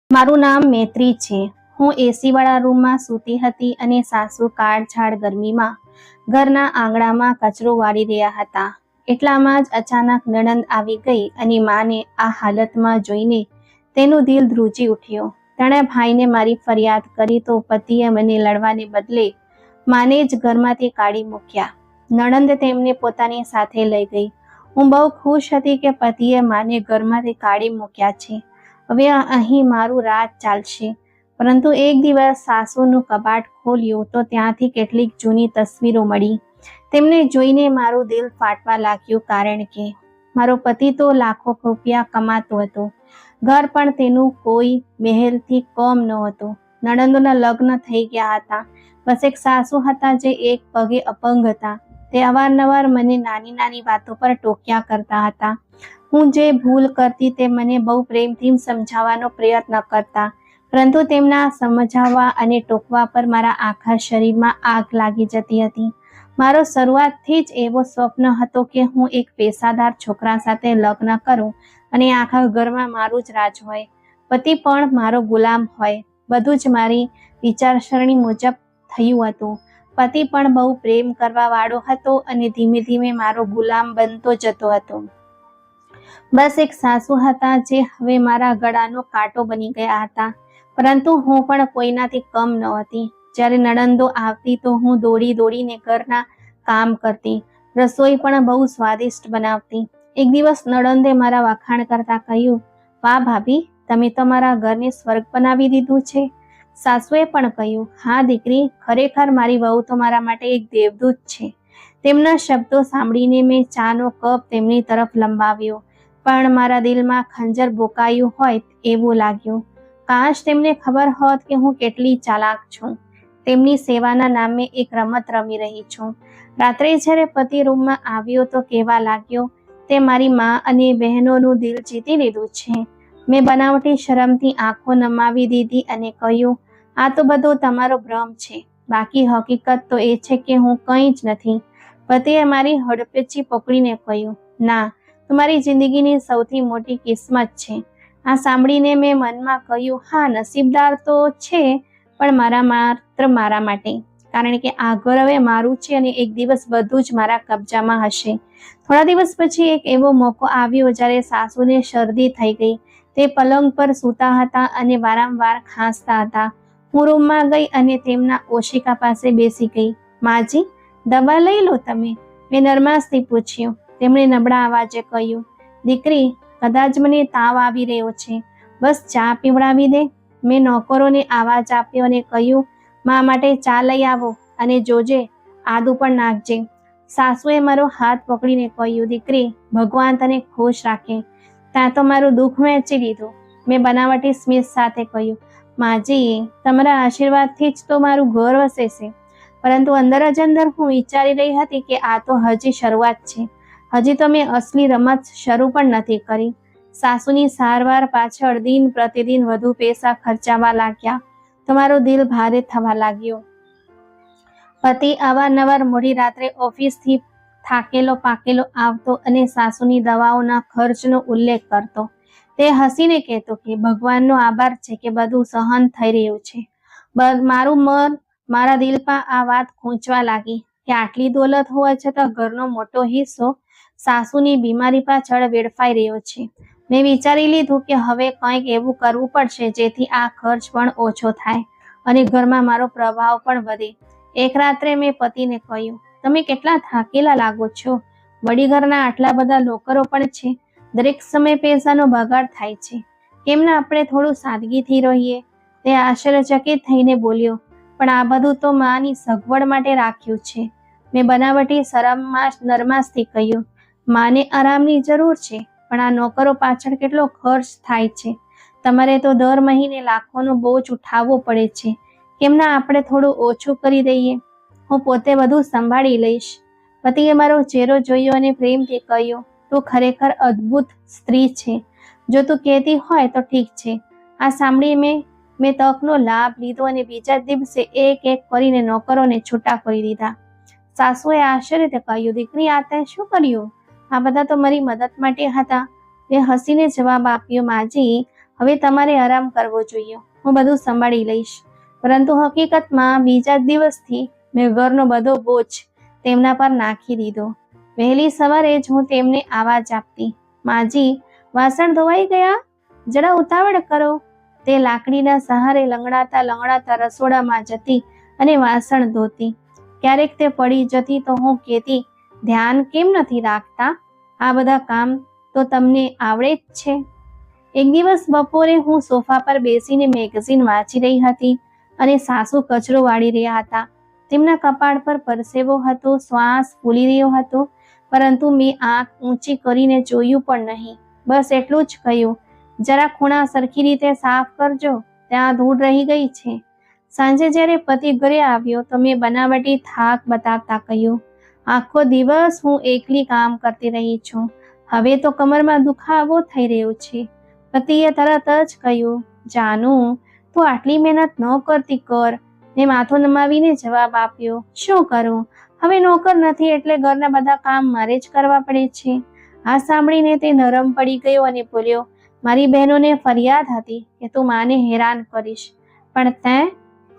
મારું નામ મૈત્રી છે. હું એસી વાળા રૂમમાં સૂતી હતી અને સાસુ કાળઝાળ ગરમીમાં ઘરના આંગણામાં કચરો વાળી રહ્યા હતા. એટલામાં જ અચાનક નણંદ આવી ગઈ અને માને આ હાલતમાં જોઈને તેનું દિલ ધ્રુજી ઉઠ્યું. તેણે ભાઈને મારી ફરિયાદ કરી તો પતિએ મને લડવાને બદલે માને જ ઘરમાંથી કાઢી મૂક્યા. નણંદ તેમને પોતાની સાથે લઈ ગઈ. હું બહુ ખુશ હતી કે પતિએ માને ઘરમાંથી કાઢી મૂક્યા છે. હવે અહીં મારું રાજ ચાલશે. પરંતુ એક દિવસ સાસુનું કબાટ ખોલ્યું તો ત્યાંથી કેટલીક જૂની તસવીરો મળી. તેમને જોઈને મારું દિલ ફાટવા લાગ્યું, કારણ કે મારો પતિ તો લાખો રૂપિયા કમાતો હતો. ઘર પણ તેનું કોઈ મહેલથી કમ નહોતું. નણંદોના લગ્ન થઈ ગયા હતા. બસ એક સાસુ હતા જે એક પગે અપંગ હતા. તે અવારનવાર મને નાની નાની વાતો પર ટોક્યા કરતા હતા. હું જે ભૂલ કરતી તે મને બહુ પ્રેમથી સમજાવવાનો પ્રયત્ન કરતા, પરંતુ તેમના સમજાવવા અને ટોકવા પર મારા આખા શરીરમાં આગ લાગી જતી હતી. મારો શરૂઆતથી જ એવો સ્વપ્ન હતો કે હું એક પેશાદાર છોકરા સાથે લગ્ન કરું અને આખા ઘરમાં મારું જ રાજ હોય. પતિ પણ મારો ગુલામ હોય. બધું જ મારી વિચારસરણી મુજબ થયું હતું. પતિ પણ બહુ પ્રેમ કરવા વાળો હતો અને ધીમે ધીમે મારો ગુલામ બનતો જતો હતો. બસ એક સાસુ હતા જે હવે મારા ગળાનો કાંટો બની ગયા હતા. પરંતુ હું પણ કોઈનાથી કમ નહોતી. જ્યારે નણંદો આવતી તો હું દોડી દોડીને ઘરના કામ કરતી. રસોઈ પણ બહુ સ્વાદિષ્ટ બનાવતી. એક દિવસ નણંદે મારા વખાણ કરતા કહ્યું, વાહ ભાભી, તમે તો મારા ઘરને સ્વર્ગ બનાવી દીધું છે. સાસુએ પણ કહ્યું, હા દીકરી, ખરેખર મારી વહુ તો મારા માટે એક દેવદૂત છે. તેમના શબ્દો સાંભળીને મેં ચાનો કપ તેમની તરફ લંબાવ્યો, પણ મારા દિલમાં ખંજર ભોકાયું હોય એવું લાગ્યું. કાશ તેમને ખબર હોત કે હું કેટલી ચાલાક છું. તેમની સેવાના નામે એક રમત રમી રહી છું. રાત્રે જ્યારે પતિ રૂમમાં આવ્યો તો કહેવા લાગ્યો, તે મારી મા અને બહેનોનું દિલ જીતી લીધું છે. મેં બનાવટી શરમથી આંખો નમાવી દીધી અને કહ્યું, આ તો બધો તમારો ભ્રમ છે. બાકી હકીકત તો એ છે કે હું કંઈ જ નથી. પતિએ મારી હડપચી પકડીને કહ્યું, ના, તમારી જિંદગીની સૌથી મોટી કિસ્મત છે. આ સાંભળીને મેં મનમાં કહ્યું, હા, નસીબદાર તો છે, પણ માત્ર મારા માટે, કારણ કે આ ઘર હવે મારું છે અને એક દિવસ બધું જ મારા કબજામાં હશે. થોડા દિવસ પછી એક એવો મોકો આવ્યો જ્યારે સાસુને શરદી થઈ ગઈ. તે પલંગ પર સૂતા હતા અને વારંવાર ખાંસતા હતા. હું રૂમમાં ગઈ અને તેમના ઓશિકા પાસે બેસી ગઈ. માજી, દવા લઈ લો તમે, મેં નરમાશથી પૂછ્યું. તેમણે નબળા અવાજે કહ્યું, દીકરી, કદાચ મને તાવ આવી રહ્યો છે, બસ ચા પીવડાવી દે. મેં નોકરોને આવાજ આપ્યો અને કહ્યું, મા માટે ચા લઈ આવો અને જોજે આદુ પણ નાખજે. સાસુએ મારો હાથ પકડીને કહ્યું, દીકરી, ભગવાન તને ખુશ રાખે. ત્યાં તો મારું દુઃખ વહેંચી લીધું. મેં બનાવટી સ્મિત સાથે કહ્યું, માજી, તમારા આશીર્વાદથી જ તો મારું ઘર વસે છે. પરંતુ અંદર જ અંદર હું વિચારી રહી હતી કે આ તો હજી શરૂઆત છે. હજી તો મેં અસલી રમત શરૂ પણ નથી કરી. સાસુની સારવાર પાછળ દિન પ્રતિદિન વધુ પૈસા ખર્ચાવા લાગ્યા તો મારો દિલ ભારે થવા લાગ્યો. પતિ અવારનવાર મોડી રાત્રે ઓફિસથી થાકેલો પાકેલો આવતો અને સાસુની દવાઓના ખર્ચનો ઉલ્લેખ કરતો. તે હસીને કહેતો કે ભગવાનનો આભાર છે કે બધું સહન થઈ રહ્યું છે. મારું મન મારા દિલ પર આ વાત ખૂંચવા લાગી કે આટલી દોલત હોવા છતાં ઘરનો મોટો હિસ્સો સાસુની બીમારી પાછળ વેડફાઈ રહ્યો છે. મેં વિચારી લીધું કે હવે કંઈક એવું કરવું પડશે જેથી આ ખર્ચ પણ ઓછો થાય અને ઘરમાં મારો પ્રભાવ પણ વધે. એક રાત્રે મેં પતિને કહ્યું, તમે કેટલા થાકેલા લાગો છો. વડી ઘરના આટલા બધા નોકરો પણ છે. દરેક સમય પૈસાનો બગાડ થાય છે. કેમ ના આપણે થોડું સાદગીથી રહીએ. તે આશ્ચર્યચકિત થઈને બોલ્યો, પણ આ બધું તો માની સગવડ માટે રાખ્યું છે. મેં બનાવટી શરમમાં નરમાશથી કહ્યું, માને આરામની જરૂર છે, પણ આ નોકરો પાછળ કેટલો ખર્ચ થાય છે. તમારે તો દર મહિને લાખોનો બોજ ઉઠાવવો પડે છે. કેમ ના આપણે થોડું ઓછું કરી દઈએ. હું પોતે બધું સંભાળી લઈશ. પતિએ મારો ચહેરો જોયો અને પ્રેમથી કહ્યું, તું ખરેખર અદ્ભુત સ્ત્રી છે. જો તું કહેતી હોય તો ઠીક છે. આ સાંભળી મેં તકનો લાભ લીધો અને બીજા દિવસે એક એક કરીને નોકરોને છૂટા કરી દીધા. સાસુએ આશ્ચર્યથી કહ્યું, દીકરી, આ તે શું કર્યું? આ બધા તો મારી મદદ માટે હતા. મેં હસીને જવાબ આપ્યો, માજી, હવે તમારે આરામ કરવો જોઈએ, હું બધું સંભાળી લઈશ. પરંતુ હકીકતમાં બીજા જ દિવસથી મેં ઘરનો બધો બોજ તેમના પર નાખી દીધો. વહેલી સવારે જ હું તેમને આવાજ આપતી, માજી, વાસણ ધોવાઈ ગયા, જરા ઉતાવળ કરો. તે લાકડીના સહારે લંગડાતા લંગડાતા રસોડામાં જતી અને વાસણ ધોતી. ક્યારેક તે પડી જતી તો હું કહેતી, ધ્યાન કેમ નથી રાખતા? આ બધા કામ તો તમને આવડે જ છે. એક દિવસ બપોરે હું સોફા પર બેસીને મેગઝીન વાંચી રહી હતી અને સાસુ કચરો વાળી રહ્યા હતા. તેમના કપાળ પર પરસેવો હતો, શ્વાસ ફૂલી રહ્યો હતો, પરંતુ મેં આંખ ઊંચી કરીને જોયું પણ નહીં. બસ એટલું જ કહ્યું, જરા ખૂણા સરખી રીતે સાફ કરજો, ત્યાં ધૂળ રહી ગઈ છે. સાંજે જ્યારે પતિ ઘરે આવ્યો તો મેં બનાવટી થાક બતાવતા કહ્યું, આખો દિવસ હું એકલી કામ કરતી રહી છું, હવે તો કમરમાં દુખાવો થઈ રહ્યો છે. પતિએ તરત જ કહ્યું, જાનું, તું આટલી મહેનત ન કરતી કર. મેં માથું નમાવીને જવાબ આપ્યો, શું કરું, હવે નોકર નથી એટલે ઘરના બધા કામ મારે જ કરવા પડે છે. આ સાંભળીને તે નરમ પડી ગયો અને બોલ્યો, મારી બહેનોને ફરિયાદ હતી કે તું માને હેરાન કરીશ, પણ તે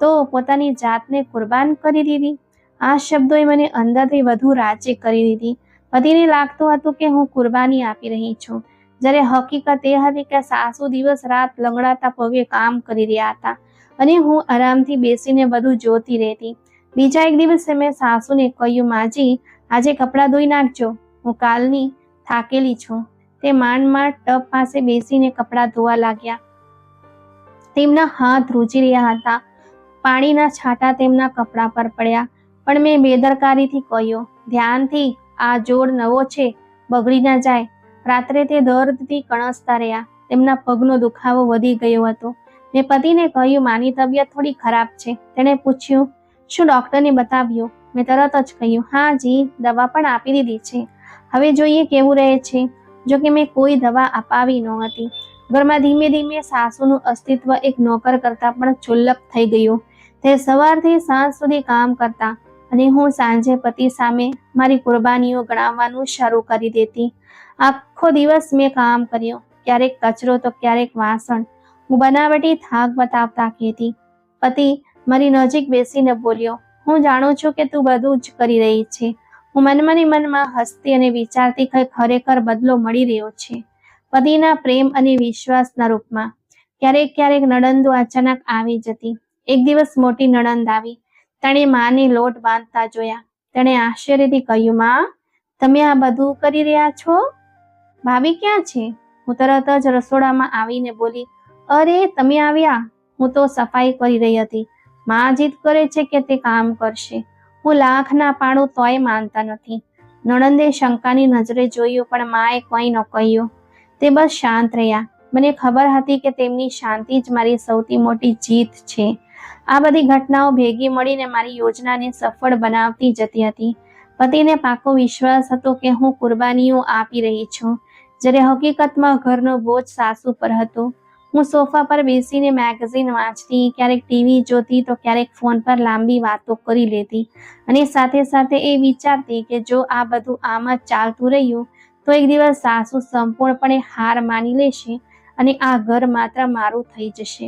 તો પોતાની જાતને કુરબાન કરી દીધી. આ શબ્દોએ મને અંદરથી વધુ રાજી કરી દીધી. પતિને લાગતું હતું કે હું કુરબાની આપી રહી છું, જ્યારે હકીકત એ હતી કે સાસુ દિવસ રાત લંગડાતા પગે કામ કરી રહ્યા હતા અને હું આરામથી બેસીને બધું જોતી રહેતી. બીજા એક દિવસે મેં સાસુને કહ્યું, માજી, આજે કપડાં ધોઈ નાખજો, હું કાલની થાકેલી છું. તે માંડ માંડ ટબ પાસે બેસીને કપડાં ધોવા લાગ્યા. તેમના હાથ ધ્રુજી રહ્યા હતા. પાણીના છાંટા તેમના કપડા પર પડ્યા, પણ મેં બેદરકારીથી કહ્યું, ધ્યાનથી, આ જોડ નવો છે, બગડી ના જાય. રાત્રે તે દર્દથી કણસતા રહ્યા. તેમના પગનો દુખાવો વધી ગયો હતો. મેં પતિને કહ્યું, માની તબિયત થોડી ખરાબ છે. તેણે પૂછ્યું, શું ડોક્ટરને બતાવ્યું? મેં તરત જ કહ્યું, હા જી, દવા પણ આપી દીધી છે, હવે જોઈએ કેવું રહે છે. જો કે મેં કોઈ દવા અપાવી નહોતી. ઘરમાં ધીમે ધીમે સાસુનું અસ્તિત્વ એક નોકર કરતાં પણ ક્ષુલ્લક થઈ ગયું. તે સવારથી સાંજ સુધી કામ કરતા અને હું સાંજે પતિ સામે મારી કુરબાનીઓ ગણાવવાનું શરૂ કરી દેતી. આખો દિવસ મેં કામ કર્યું, ક્યારેક કચરો તો ક્યારેક વાસણ. હું બનાવટી થાક બતાવતા કહેતી. પતિ મારી નજીક બેસીને બોલ્યો, હું જાણું છું કે તું બધું જ કરી રહી છે. હું મનમાં ને મનમાં હસતી અને વિચારતી કે ખરેખર બદલો મળી રહ્યો છે, પતિના પ્રેમ અને વિશ્વાસના રૂપમાં. ક્યારેક ક્યારેક નણંદો અચાનક આવી જતી. એક દિવસ મોટી નણંદ આવી. તેણે માને લોટ બાંધતા જોયા. તેણે આશ્ચર્યથી કહ્યું, માં, તમે આ બધું કરી રહ્યા છો? ભાભી ક્યાં છે? હું તરત જ રસોડામાં આવીને બોલી, અરે તમે આવ્યા, હું તો સફાઈ કરી રહી હતી. માં જીદ કરે છે કે તે કામ કરશે. હું લાખ ના પાડું તોય માનતા નથી. નણંદે શંકાની નજરે જોયું, પણ માએ કંઈ ન કહ્યું. તે બસ શાંત રહ્યા. મને ખબર હતી કે તેમની શાંતિ જ મારી સૌથી મોટી જીત છે. આ બધી ઘટનાઓ ભેગી મળીને મારી યોજનાને સફળ બનાવતી જતી હતી. પતિને પાકો વિશ્વાસ હતો કે હું કુરબાનીઓ આપી રહી છું, જ્યારે હકીકતમાં ઘરનો બોજ સાસુ પર હતો. હું સોફા પર બેસીને મેગઝીન વાંચતી, ક્યારેક ટીવી જોતી તો ક્યારેક ફોન પર લાંબી વાતો કરી લેતી અને સાથે સાથે એ વિચારતી કે જો આ બધું આમ જ ચાલતું રહ્યું તો એક દિવસ સાસુ સંપૂર્ણપણે હાર માની લેશે અને આ ઘર માત્ર મારું થઈ જશે.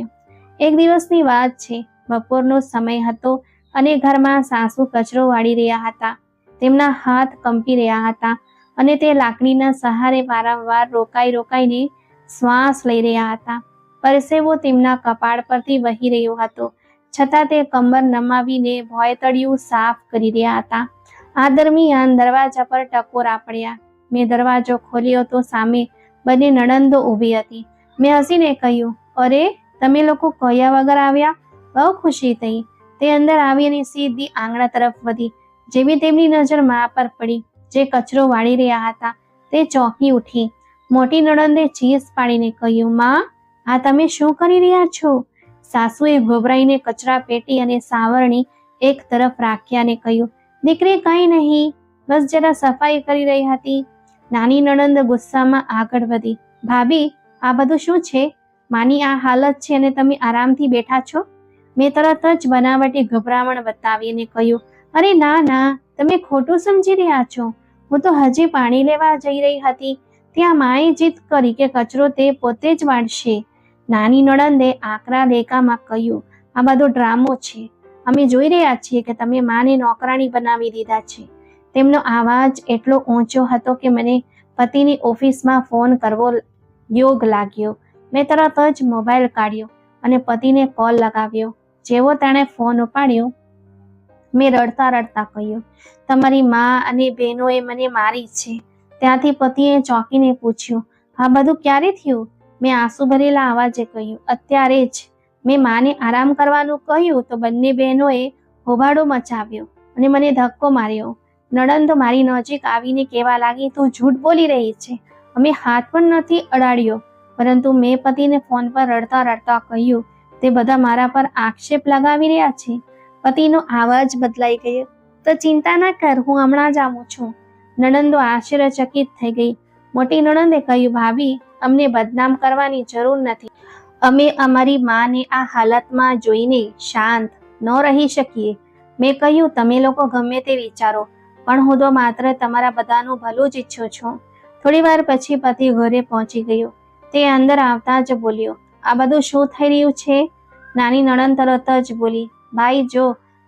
એક દિવસની વાત છે. બપોરનો સમય હતો અને ઘરમાં સાસુ કચરો વાળી રહ્યા હતા. તેમના હાથ કંપી રહ્યા હતા અને તે લાકડીના સહારે વારંવાર રોકાઈને શ્વાસ લઈ રહ્યા હતા. પરસેવો તેમના કપાળ પરથી વહી રહ્યો હતો, છતાં તે કમર નમાવીને ભોંયતળિયું સાફ કરી રહ્યા હતા. આ દરમિયાન દરવાજા પર ટકોરા પડ્યા. મેં દરવાજો ખોલ્યો તો સામે બંને નણંદો ઊભી હતી. મેં હસીને કહ્યું, અરે, તમે લોકો કહ્યા વગર આવ્યા? બહુ ખુશી થઈ. તે અંદર આવી અને સીધી આંગણા તરફ વધી. જેવી તેમની નજર મા પર પડી, જે કચરો વાળી રહ્યા હતા, તે ચોંકી ઉઠી. મોટી નણંદે ચીસ પાડીને કહ્યું, માં, આ તમે શું કરી રહ્યા છો? સાસુએ ગભરાઈને કચરા પેટી અને સાવરણી એક તરફ રાખ્યા અને કહ્યું, દીકરી, કંઈ નહીં, બસ જરા સફાઈ કરી રહી હતી. નાની નણંદ ગુસ્સામાં આગળ વધી, ભાભી, આ બધું શું છે? માની આ હાલત છે અને તમે આરામથી બેઠા છો? મેં તરત જ બનાવટી ગભરામણ બતાવી અને કહ્યું, અરે ના ના, તમે ખોટું સમજી રહ્યા છો. હું તો હજી પાણી લેવા જઈ રહી હતી, ત્યાં માએ જીદ કરી કે કચરો તે પોતે જ વાળશે. નાની નણંદે આકરા દેકામાં કહ્યું, આ બધો ડ્રામો છે. અમે જોઈ રહ્યા છીએ કે તમે માને નોકરાણી બનાવી દીધા છે. તેમનો અવાજ એટલો ઊંચો હતો કે મને પતિની ઓફિસમાં ફોન કરવો યોગ લાગ્યો. મેં તરત જ મોબાઈલ કાઢ્યો અને પતિને કોલ લગાવ્યો. જેવો તેણે ફોન ઉપાડ્યો, મેં રડતા રડતા કહ્યું, તમારી મા અને બહેનોએ મને મારી છે. ત્યાંથી પતિએ ચોંકીને પૂછ્યું, આ બધું ક્યારે થયું? મેં આંસુ ભરેલા અવાજે કહ્યું, અત્યારે જ. મેં માને આરામ કરવાનું કહ્યું તો બંને બહેનોએ હોબાળો મચાવ્યો અને મને ધક્કો માર્યો. નણંદ મારી નજીક આવીને કહેવા લાગી, તું જૂઠ બોલી રહી છે. અમે હાથ પણ નથી અડાડ્યો. પરંતુ મેં પતિને ફોન પર રડતા રડતા કહ્યું, તે બધા મારા પર આક્ષેપ લગાવી રહ્યા છે. પતિનો અવાજ બદલાઈ ગયો, તો ચિંતા ના કર, હું હમણાં જ આવું છું. નણંદો આશ્ચર્યચકિત થઈ ગઈ. મોટી નણંદે કહ્યું, ભાભી, અમને બદનામ કરવાની જરૂર નથી. અમે અમારી માને આ હાલતમાં જોઈને શાંત ન રહી શકીએ. મેં કહ્યું, તમે લોકો ગમે તે વિચારો, પણ હું તો માત્ર તમારા બધાનું ભલું જ ઈચ્છું છું. થોડી વાર પછી પતિ ઘરે પહોંચી ગયો. તે અંદર આવતા જ બોલ્યો, આ બધું શું થઈ રહ્યું છે? નાની નણંદ તરત જ બોલી, ભાઈ જો,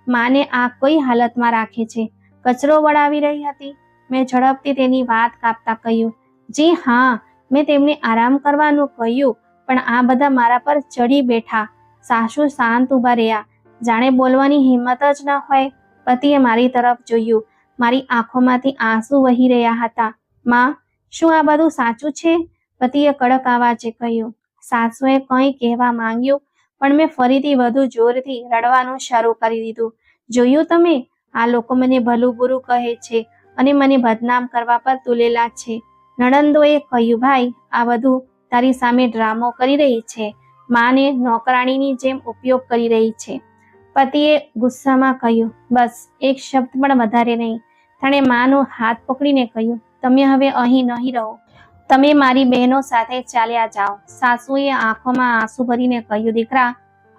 માને આ કઈ હાલતમાં રાખે છે? કચરો વળાવી રહી હતી. મેં ઝડપથી તેની વાત કાપતા કહ્યું, જી હા, મેં તેમને આરામ કરવાનું કહ્યું, પણ આ બધા મારા પર ચડી બેઠા. સાસુ શાંત ઊભા રહ્યા, જાણે બોલવાની હિંમત જ ન હોય. પતિએ મારી તરફ જોયું. મારી આંખોમાંથી આંસુ વહી રહ્યા હતા. માં, શું આ બધું સાચું છે? પતિએ કડક અવાજે કહ્યું. સાસુએ કંઈ કહેવા માંગ્યું, પણ મેં ફરીથી વધુ જોરથી રડવાનું શરૂ કરી દીધું. જોયું તમે, આ લોકો મને ભલું બુરું કહે છે અને મને બદનામ કરવા પર તુલેલા છે. નણંદોએ કહ્યું, ભાઈ, આ બધું તારી સામે ડ્રામો કરી રહી છે. માને નોકરાણીની જેમ ઉપયોગ કરી રહી છે. પતિએ ગુસ્સામાં કહ્યું, બસ એક શબ્દ પણ વધારે નહીં. તેણે માનો હાથ પકડીને કહ્યું, તમે હવે અહીં નહીં રહો. તમે મારી બહેનો સાથે ચાલ્યા જાઓ. સાસુએ આંખોમાં આંસુ ભરીને કહ્યું, દીકરા,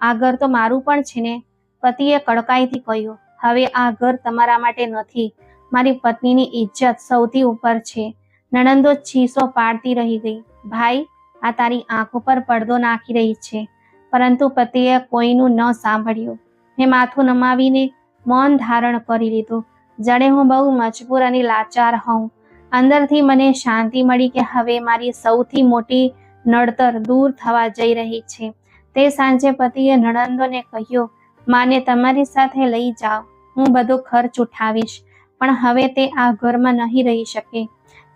આ ઘર તો મારું પણ છે ને? પતિએ કડકાઈથી કહ્યું, હવે આ ઘર તમારા માટે નથી. મારી પત્નીની ઇજ્જત સૌથી ઉપર છે. નણંદો ચીસો પાડતી રહી ગઈ. ભાઈ, આ તારી આંખો પર પડદો નાખી રહી છે. પરંતુ પતિએ કોઈનું ન સાંભળ્યું. મેં માથું નમાવીને મૌન ધારણ કરી લીધું, જાણે હું બહુ મજબૂર અને લાચાર હોઉં. અંદરથી મને શાંતિ મળી કે હવે મારી સૌથી મોટી નડતર દૂર થવા જઈ રહી છે. તે સાંજે પતિએ નણંદોને કહ્યું, માને તમારી સાથે લઈ જાઓ, હું બધો ખર્ચ ઉઠાવીશ, પણ હવે તે આ ઘરમાં નહીં રહી શકે.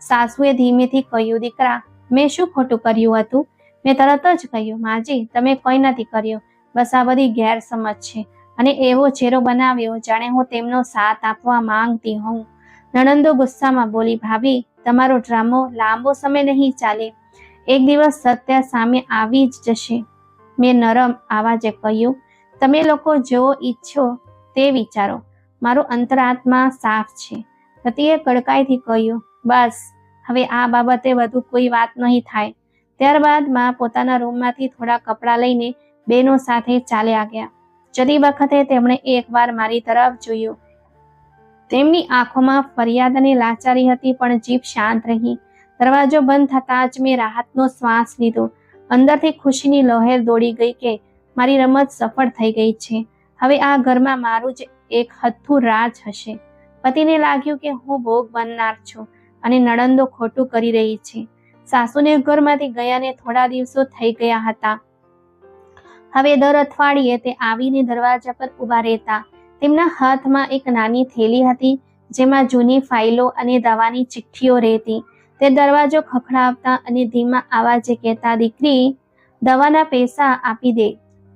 સાસુએ ધીમેથી કહ્યું, દીકરા, મેં શું ખોટું કર્યું હતું? મેં તરત જ કહ્યું, માજી, તમે કંઈ નથી કર્યું, બસ આ બધી ગેરસમજ છે. અને એવો ચહેરો બનાવ્યો જાણે હું તેમનો સાથ આપવા માંગતી હોઉં. નણંદો ગુસ્સામાં બોલી, ભાભી, તમારો ડ્રામો લાંબો સમય નહીં ચાલે. એક દિવસ સત્ય સામે આવી જ જશે. મેં નરમ અવાજે કહ્યું, તમે લોકો જો ઈચ્છો તે વિચારો, મારો અંતરાત્મા સાફ છે. પતિએ કડકાઈથી કહ્યું, બસ હવે આ બાબતે વધુ કોઈ વાત નહીં થાય. ત્યારબાદ માં પોતાના રૂમમાંથી થોડા કપડાં લઈને બહેનો સાથે ચાલ્યા ગયા. જતી વખતે તેમણે એકવાર મારી તરફ જોયું. તેમની આંખોમાં ફરિયાદ અને લાચારી હતી, પણ જીભ શાંત રહી. દરવાજો બંધ થતાં જ મેં રાહતનો શ્વાસ લીધો. અંદરથી ખુશીની લહેર દોડી ગઈ કે મારી રમત સફળ થઈ ગઈ છે. હવે આ ઘરમાં મારું જ એક હથ્થું રાજ હશે. પતિને લાગ્યું કે હું ભોગ બનનાર છું અને નણંદો ખોટું કરી રહી છે. સાસુને ઘરમાંથી ગયાને થોડા દિવસો થઈ ગયા હતા. હવે દર અઠવાડિયે તે આવીને દરવાજા પર ઊભા રહેતા. તેમના હાથમાં એક નાની થેલી હતી, જેમાં જૂની ફાઇલો અને દવાની ચિઠ્ઠીઓ રહેતી. તે દરવાજો ખખડાવતા અને ધીમા અવાજે કહેતા, દીકરી, દવાના પૈસા આપી દે.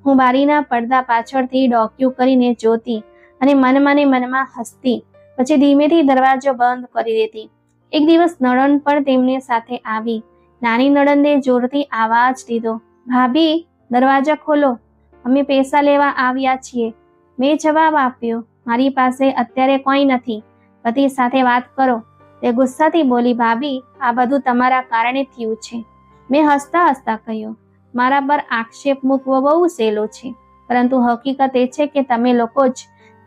હું બારીના પડદા પાછળથી ડોક્યું કરીને જોતી અને મનમાં ને મનમાં હસતી. પછી ધીમેથી દરવાજો બંધ કરી દેતી. એક દિવસ નણંદ પણ તેમની સાથે આવી. નાની નણંદે જોરથી આવાજ દીધો, ભાભી, દરવાજા ખોલો, અમે પૈસા લેવા આવ્યા છીએ. મેં જવાબ આપ્યો, મારી પાસે અત્યારે કોઈ નથી, પતિ સાથે વાત કરો. તે ગુસ્સાથી બોલી, ભાભી, આ બધું તમારા કારણે થયું છે. મેં હસતા હસતા કહ્યું, મારા પર આક્ષેપ મૂકવો બહુ સહેલો છે, પરંતુ હકીકત એ છે કે તમે લોકો જ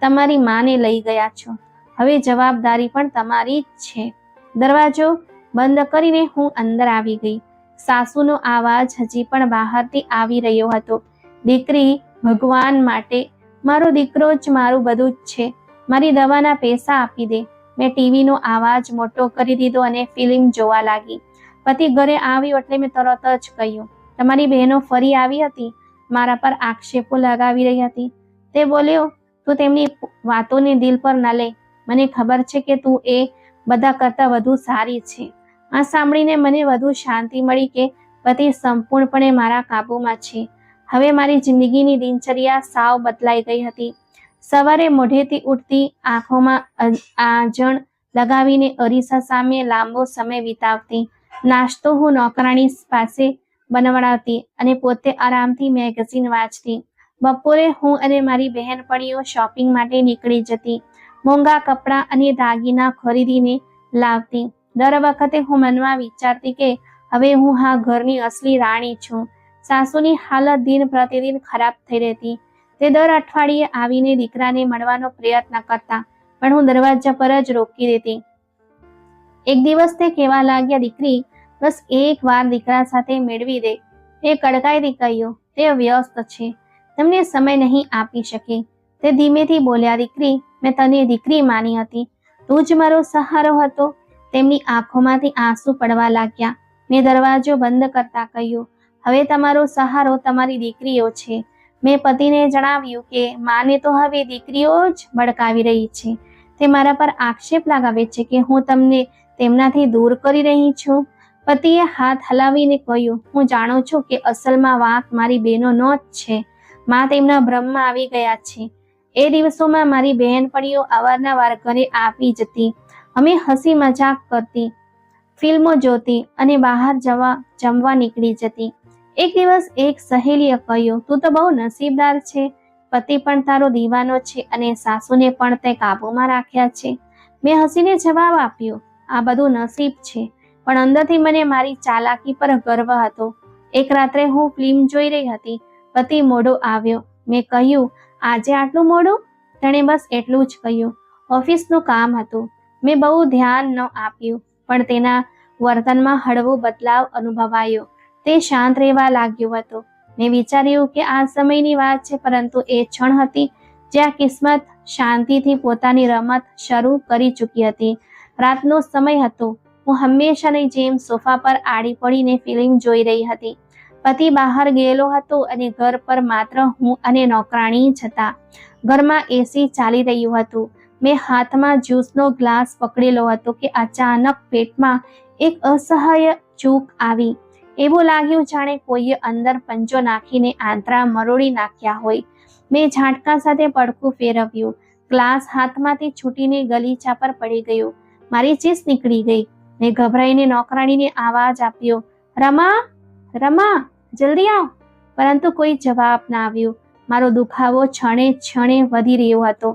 તમારી માને લઈ ગયા છો. હવે જવાબદારી પણ તમારી જ છે. દરવાજો બંધ કરીને હું અંદર આવી ગઈ. સાસુનો આવાજ હજી પણ બહારથી આવી રહ્યો હતો. દીકરી, ભગવાન માટે મારો દીકરો જ મારું બધું જ છે. મારી દવાના પૈસા આપી દે. મેં ટીવીનો અવાજ મોટો કરી દીધો અને ફિલ્મ જોવા લાગી. પતિ ઘરે આવ્યો એટલે મેં તરત જ કહ્યું, તમારી બહેનો ફરી આવી હતી. મારા પર આક્ષેપો લગાવી રહી હતી. તે બોલ્યો, તું તેમની વાતોને દિલ પર ન લે. મને ખબર છે કે તું એ બધા કરતાં વધુ સારી છે. આ સાંભળીને મને વધુ શાંતિ મળી કે પતિ સંપૂર્ણપણે મારા કાબૂમાં છે. હવે મારી જિંદગીની દિનચર્યા સાવ બદલાઈ ગઈ હતી. સવારે મોઢેથી ઉઠતી, આંખોમાં આંજણ લગાવીને અરીસા સામે લાંબો સમય વિતાવતી. નાસ્તો હું નોકરાણી પાસે બનાવડાવતી અને પોતે આરામથી મેગઝીન વાંચતી. બપોરે હું અને મારી બહેનપણીઓ શોપિંગ માટે નીકળી જતી. મોંઘા કપડાં અને દાગીના ખરીદીને લાવતી. દર વખતે હું મનમાં વિચારતી કે હવે હું આ ઘરની અસલી રાણી છું. સાસુની હાલત દિન પ્રતિદિન ખરાબ થઈ રહેતી. તે દર અઠવાડિયે આવીને દીકરાને મળવાનો પ્રયત્ન કરતા, પણ હું દરવાજા પર જ રોકી દેતી. એક દિવસ તે કહેવા લાગ્યા, દીકરી, બસ એક વાર દીકરા સાથે મેળવી દે. તે કડકાઈથી કહ્યું, તે વ્યસ્ત છે, તમને સમય નહીં આપી શકે. તે ધીમેથી બોલ્યા, દીકરી, મેં તને દીકરી માની હતી. તું જ મારો સહારો હતો. તેમની આંખોમાંથી આંસુ પડવા લાગ્યા. મેં દરવાજો બંધ કરતા કહ્યું, હવે તમારો સહારો તમારી દીકરીઓ છે. મેં પતિને જણાવ્યું કે માને તો હવે દીકરીઓ જ ભડકાવી રહી છે. તે મારા પર આક્ષેપ લગાવે છે કે હું તમને તેમનાથી દૂર કરી રહી છું. પતિએ હાથ હલાવીને કહ્યું, હું જાણું છું કે અસલમાં વાંક મારી બહેનોનો જ છે. માં તેમના ભ્રમમાં આવી ગયા છે. એ દિવસોમાં મારી બહેનપણીઓ અવારનવાર ઘરે આવી જતી. અમે હસી મજાક કરતી, ફિલ્મો જોતી અને બહાર જમવા નીકળી જતી. એક દિવસ એક સહેલીએ કહ્યું, તું તો બહુ નસીબદાર છે. પતિ પણ તારો દીવાનો છે અને સાસુને પણ તે કાબૂમાં રાખ્યા છે. મેં હસીને જવાબ આપ્યો, આ બધું નસીબ છે, પણ અંદરથી મને મારી ચાલાકી પર ગર્વ હતો. એક રાત્રે હું ફિલ્મ જોઈ રહી હતી. પતિ મોડો આવ્યો. મેં કહ્યું, આજે આટલું મોડું? તેણે બસ એટલું જ કહ્યું, ઓફિસનું કામ હતું. મેં બહુ ધ્યાન ન આપ્યું, પણ તેના વર્તનમાં હળવો બદલાવ અનુભવાયો. તે શાંત રહેવા લાગ્યો હતો. મેં વિચાર્યું કે આ સમયની વાત છે, પરંતુ એ ક્ષણ હતી જ્યાં કિસ્મત શાંતિથી પોતાની રમત શરૂ કરી ચૂકી હતી. રાતનો સમય હતો. હું હંમેશાની જેમ સોફા પર આડી પડીને ફિલ્મ જોઈ રહી હતી. પતિ બહાર ગયેલો હતો અને ઘર પર માત્ર હું અને નોકરાણી જ હતા. ઘરમાં એસી ચાલી રહ્યું હતું. મેં હાથમાં જ્યુસનો ગ્લાસ પકડેલો હતો કે અચાનક પેટમાં એક અસહ્ય ચૂક આવી. એવું લાગ્યું જાણે કોઈએ અંદર પંજો નાખીને આંતરા મરોડી નાખ્યા હોય. મેં ઝાટકા સાથે પડખું ફેરવ્યું. ગ્લાસ હાથમાંથી છૂટીને ગલીચા પર પડી ગયો. મારી ચીસ નીકળી ગઈ. મેં ગભરાઈને નોકરાણીને આવાજ આપ્યો, રમા, રમા, જલ્દી આવ. પરંતુ કોઈ જવાબ ના આવ્યો. મારો દુખાવો ક્ષણે ક્ષણે વધી રહ્યો હતો.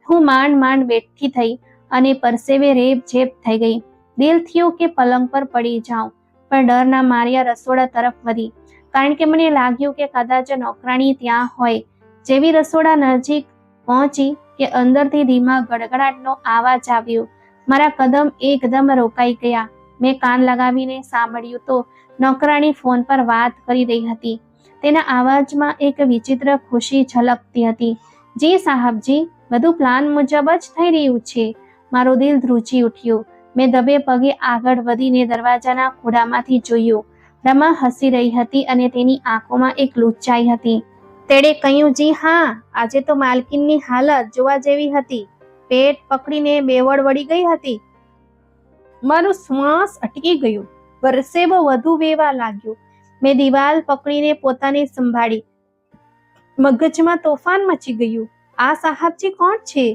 હું માંડ માંડ બેઠી થઈ અને પરસેવે રેબઝેબ થઈ ગઈ. દિલ થયું કે પલંગ પર પડી જાઉં, પણ ડરના માર્યા રસોડા તરફ વધી, કારણ કે મને લાગ્યું કે કદાચ નોકરાણી ત્યાં હોય. જેવી રસોડા નજીક પહોંચી કે અંદરથી ધીમા ગડગડાટનો આવાજ આવ્યો. મારા કદમ એકદમ રોકાઈ ગયા. મેં કાન લગાવીને સાંભળ્યું તો નોકરાણી ફોન પર વાત કરી રહી હતી. તેના આવાજમાં એક વિચિત્ર ખુશી ઝલકતી હતી. જી સાહેબજી, બધું પ્લાન મુજબ જ થઈ રહ્યું છે. મારું દિલ ધ્રુજી ઉઠ્યું. મેં દબે પગે આગળ વધીને દરવાજાના ખૂણામાંથી જોયું. રમા હસી રહી હતી અને તેની આંખોમાં એક લૂંચાઈ હતી. તેણે કહ્યું, જી હા, આજે તો માલકીનની હાલત જોવા જેવી હતી. પેટ પકડીને બેવડ વળી ગઈ હતી. મારું શ્વાસ અટકી ગયું. પરસેવો વધુ વહેવા લાગ્યો. મેં દિવાલ પકડીને પોતાને સંભાળી. મગજમાં તોફાન મચી ગયું. આ સાહેબજી કોણ છે?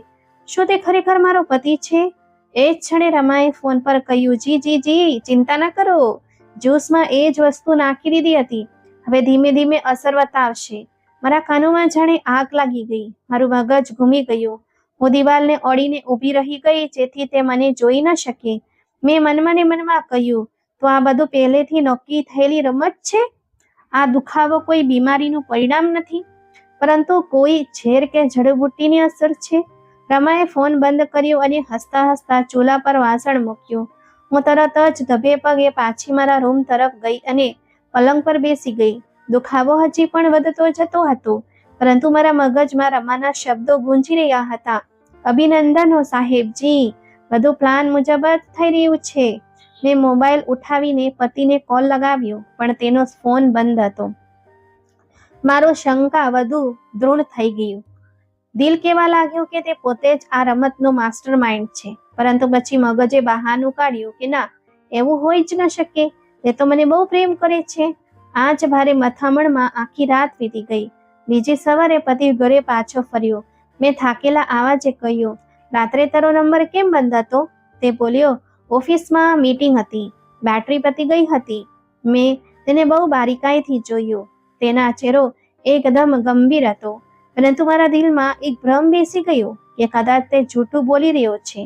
શું તે ખરેખર મારો પતિ છે? એ જ ક્ષણે રમાએ ફોન પર કહ્યું, જી જી જી, ચિંતા ના કરો. જ્યુસમાં એ જ વસ્તુ નાખી દીધી હતી. હવે ધીમે ધીમે અસર બતાવશે. મારા કાનોમાં જાણે આગ લાગી ગઈ. મારું મગજ ઘૂમી ગયું. હું દિવાલને અડીને ઊભી રહી ગઈ જેથી તે મને જોઈ ન શકે. મેં મનમાં ને મનમાં કહ્યું, તો આ બધું પહેલેથી નક્કી થયેલી રમત છે? આ દુખાવો કોઈ બીમારીનું પરિણામ નથી, પરંતુ કોઈ ઝેર કે જડીબુટ્ટીની અસર છે. રમાએ ફોન બંધ કર્યો અને હસતા હસતા ચૂલા પર વાસણ મૂક્યું. હું તરત જ ધબે પગે પાછી મારા રૂમ તરફ ગઈ અને પલંગ પર બેસી ગઈ. દુખાવો હજી પણ વધતો જતો હતો, પરંતુ મારા મગજમાં રમાના શબ્દો ગુંજી રહ્યા હતા. અભિનંદનો સાહેબજી, બધું પ્લાન મુજબ જ થઈ રહ્યું છે. મેં મોબાઈલ ઉઠાવીને પતિને કોલ લગાવ્યો, પણ તેનો ફોન બંધ હતો. મારો શંકા વધુ દૃઢ થઈ ગયું. દિલ કહેવા લાગ્યું કે તે પોતે જ આ રમતનો માસ્ટર માઇન્ડ છે, પરંતુ પછી મગજે બહાનું કાઢ્યું કે ના, એવું હોઈ જ ન શકે. તે તો મને બહુ પ્રેમ કરે છે. આ જ ભારે મથામણમાં આખી રાત વીતી ગઈ. બીજી સવારે પતિ ઘરે પાછો ફર્યો. મેં થાકેલા આવાજે કહ્યું, રાત્રે તારો નંબર કેમ બંધ હતો? તે બોલ્યો, ઓફિસમાં મીટિંગ હતી, બેટરી પતી ગઈ હતી. મેં તેને બહુ બારીકાઈથી જોયો. તેના ચહેરો એકદમ ગંભીર હતો, પરંતુ મારા દિલમાં એક ભ્રમ બેસી ગયો કે કદાચ તે જૂઠું બોલી રહ્યો છે.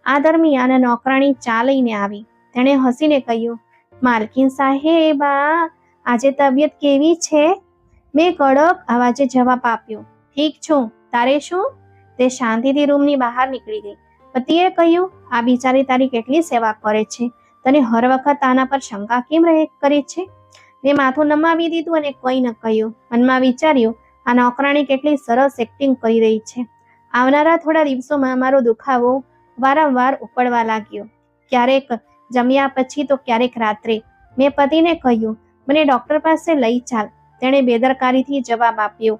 આ દરમિયાન નોકરાણી ચા લઈને આવી. તેણે હસીને કહ્યું, માલકીન સાહેબા, આજે તબિયત કેવી છે? મેં કડક અવાજે જવાબ આપ્યો, ઠીક છું, તારે શું? તે શાંતિથી રૂમની બહાર નીકળી ગઈ. પતિએ કહ્યું, આ બિચારી તારી કેટલી સેવા કરે છે, તને હર વખત આના પર શંકા કેમ કરે છે? મેં માથું નમાવી દીધું અને કંઈ ન કહ્યું. મનમાં વિચાર્યું, આ નોકરાણી કેટલી સરસ એક્ટિંગ કરી રહી છે. આવનારા થોડા દિવસોમાં મારો દુખાવો વારંવાર ઉપડવા લાગ્યો, ક્યારેક જમ્યા પછી તો ક્યારેક રાત્રે. મેં પતિને કહ્યું, મને ડોક્ટર પાસે લઈ ચાલ. તેણે બેદરકારીથી જવાબ આપ્યો,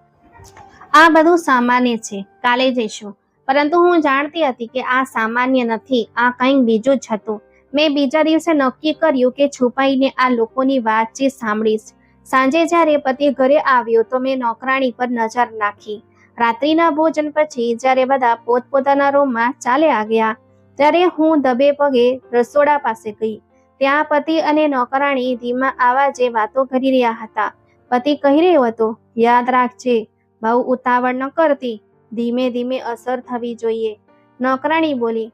આ બધું સામાન્ય છે, કાલે જઈશું. પરંતુ હું જાણતી હતી કે આ સામાન્ય નથી, આ કંઈક બીજું જ હતું. મેં બીજા દિવસે નક્કી કર્યું કે છુપાઈને આ લોકોની વાતચીત સાંભળીશ. સાંજે જ્યારે પતિ ઘરે આવ્યો તો મેં નોકરાણી પર નજર નાખી. રાત્રિના ભોજન પછી જ્યારે બધા પોતપોતાના રૂમમાં ચાલ્યા ગયા, ત્યારે હું ધબે પગે રસોડા પાસે ગઈ. ત્યાં પતિ અને નોકરાણી ધીમા અવાજે વાતો કરી રહ્યા હતા. પતિ કહી રહ્યો હતો, યાદ રાખજે, બહુ ઉતાવળ ન કરતી, ધીમે ધીમે અસર થવી જોઈએ. નોકરાણી બોલી,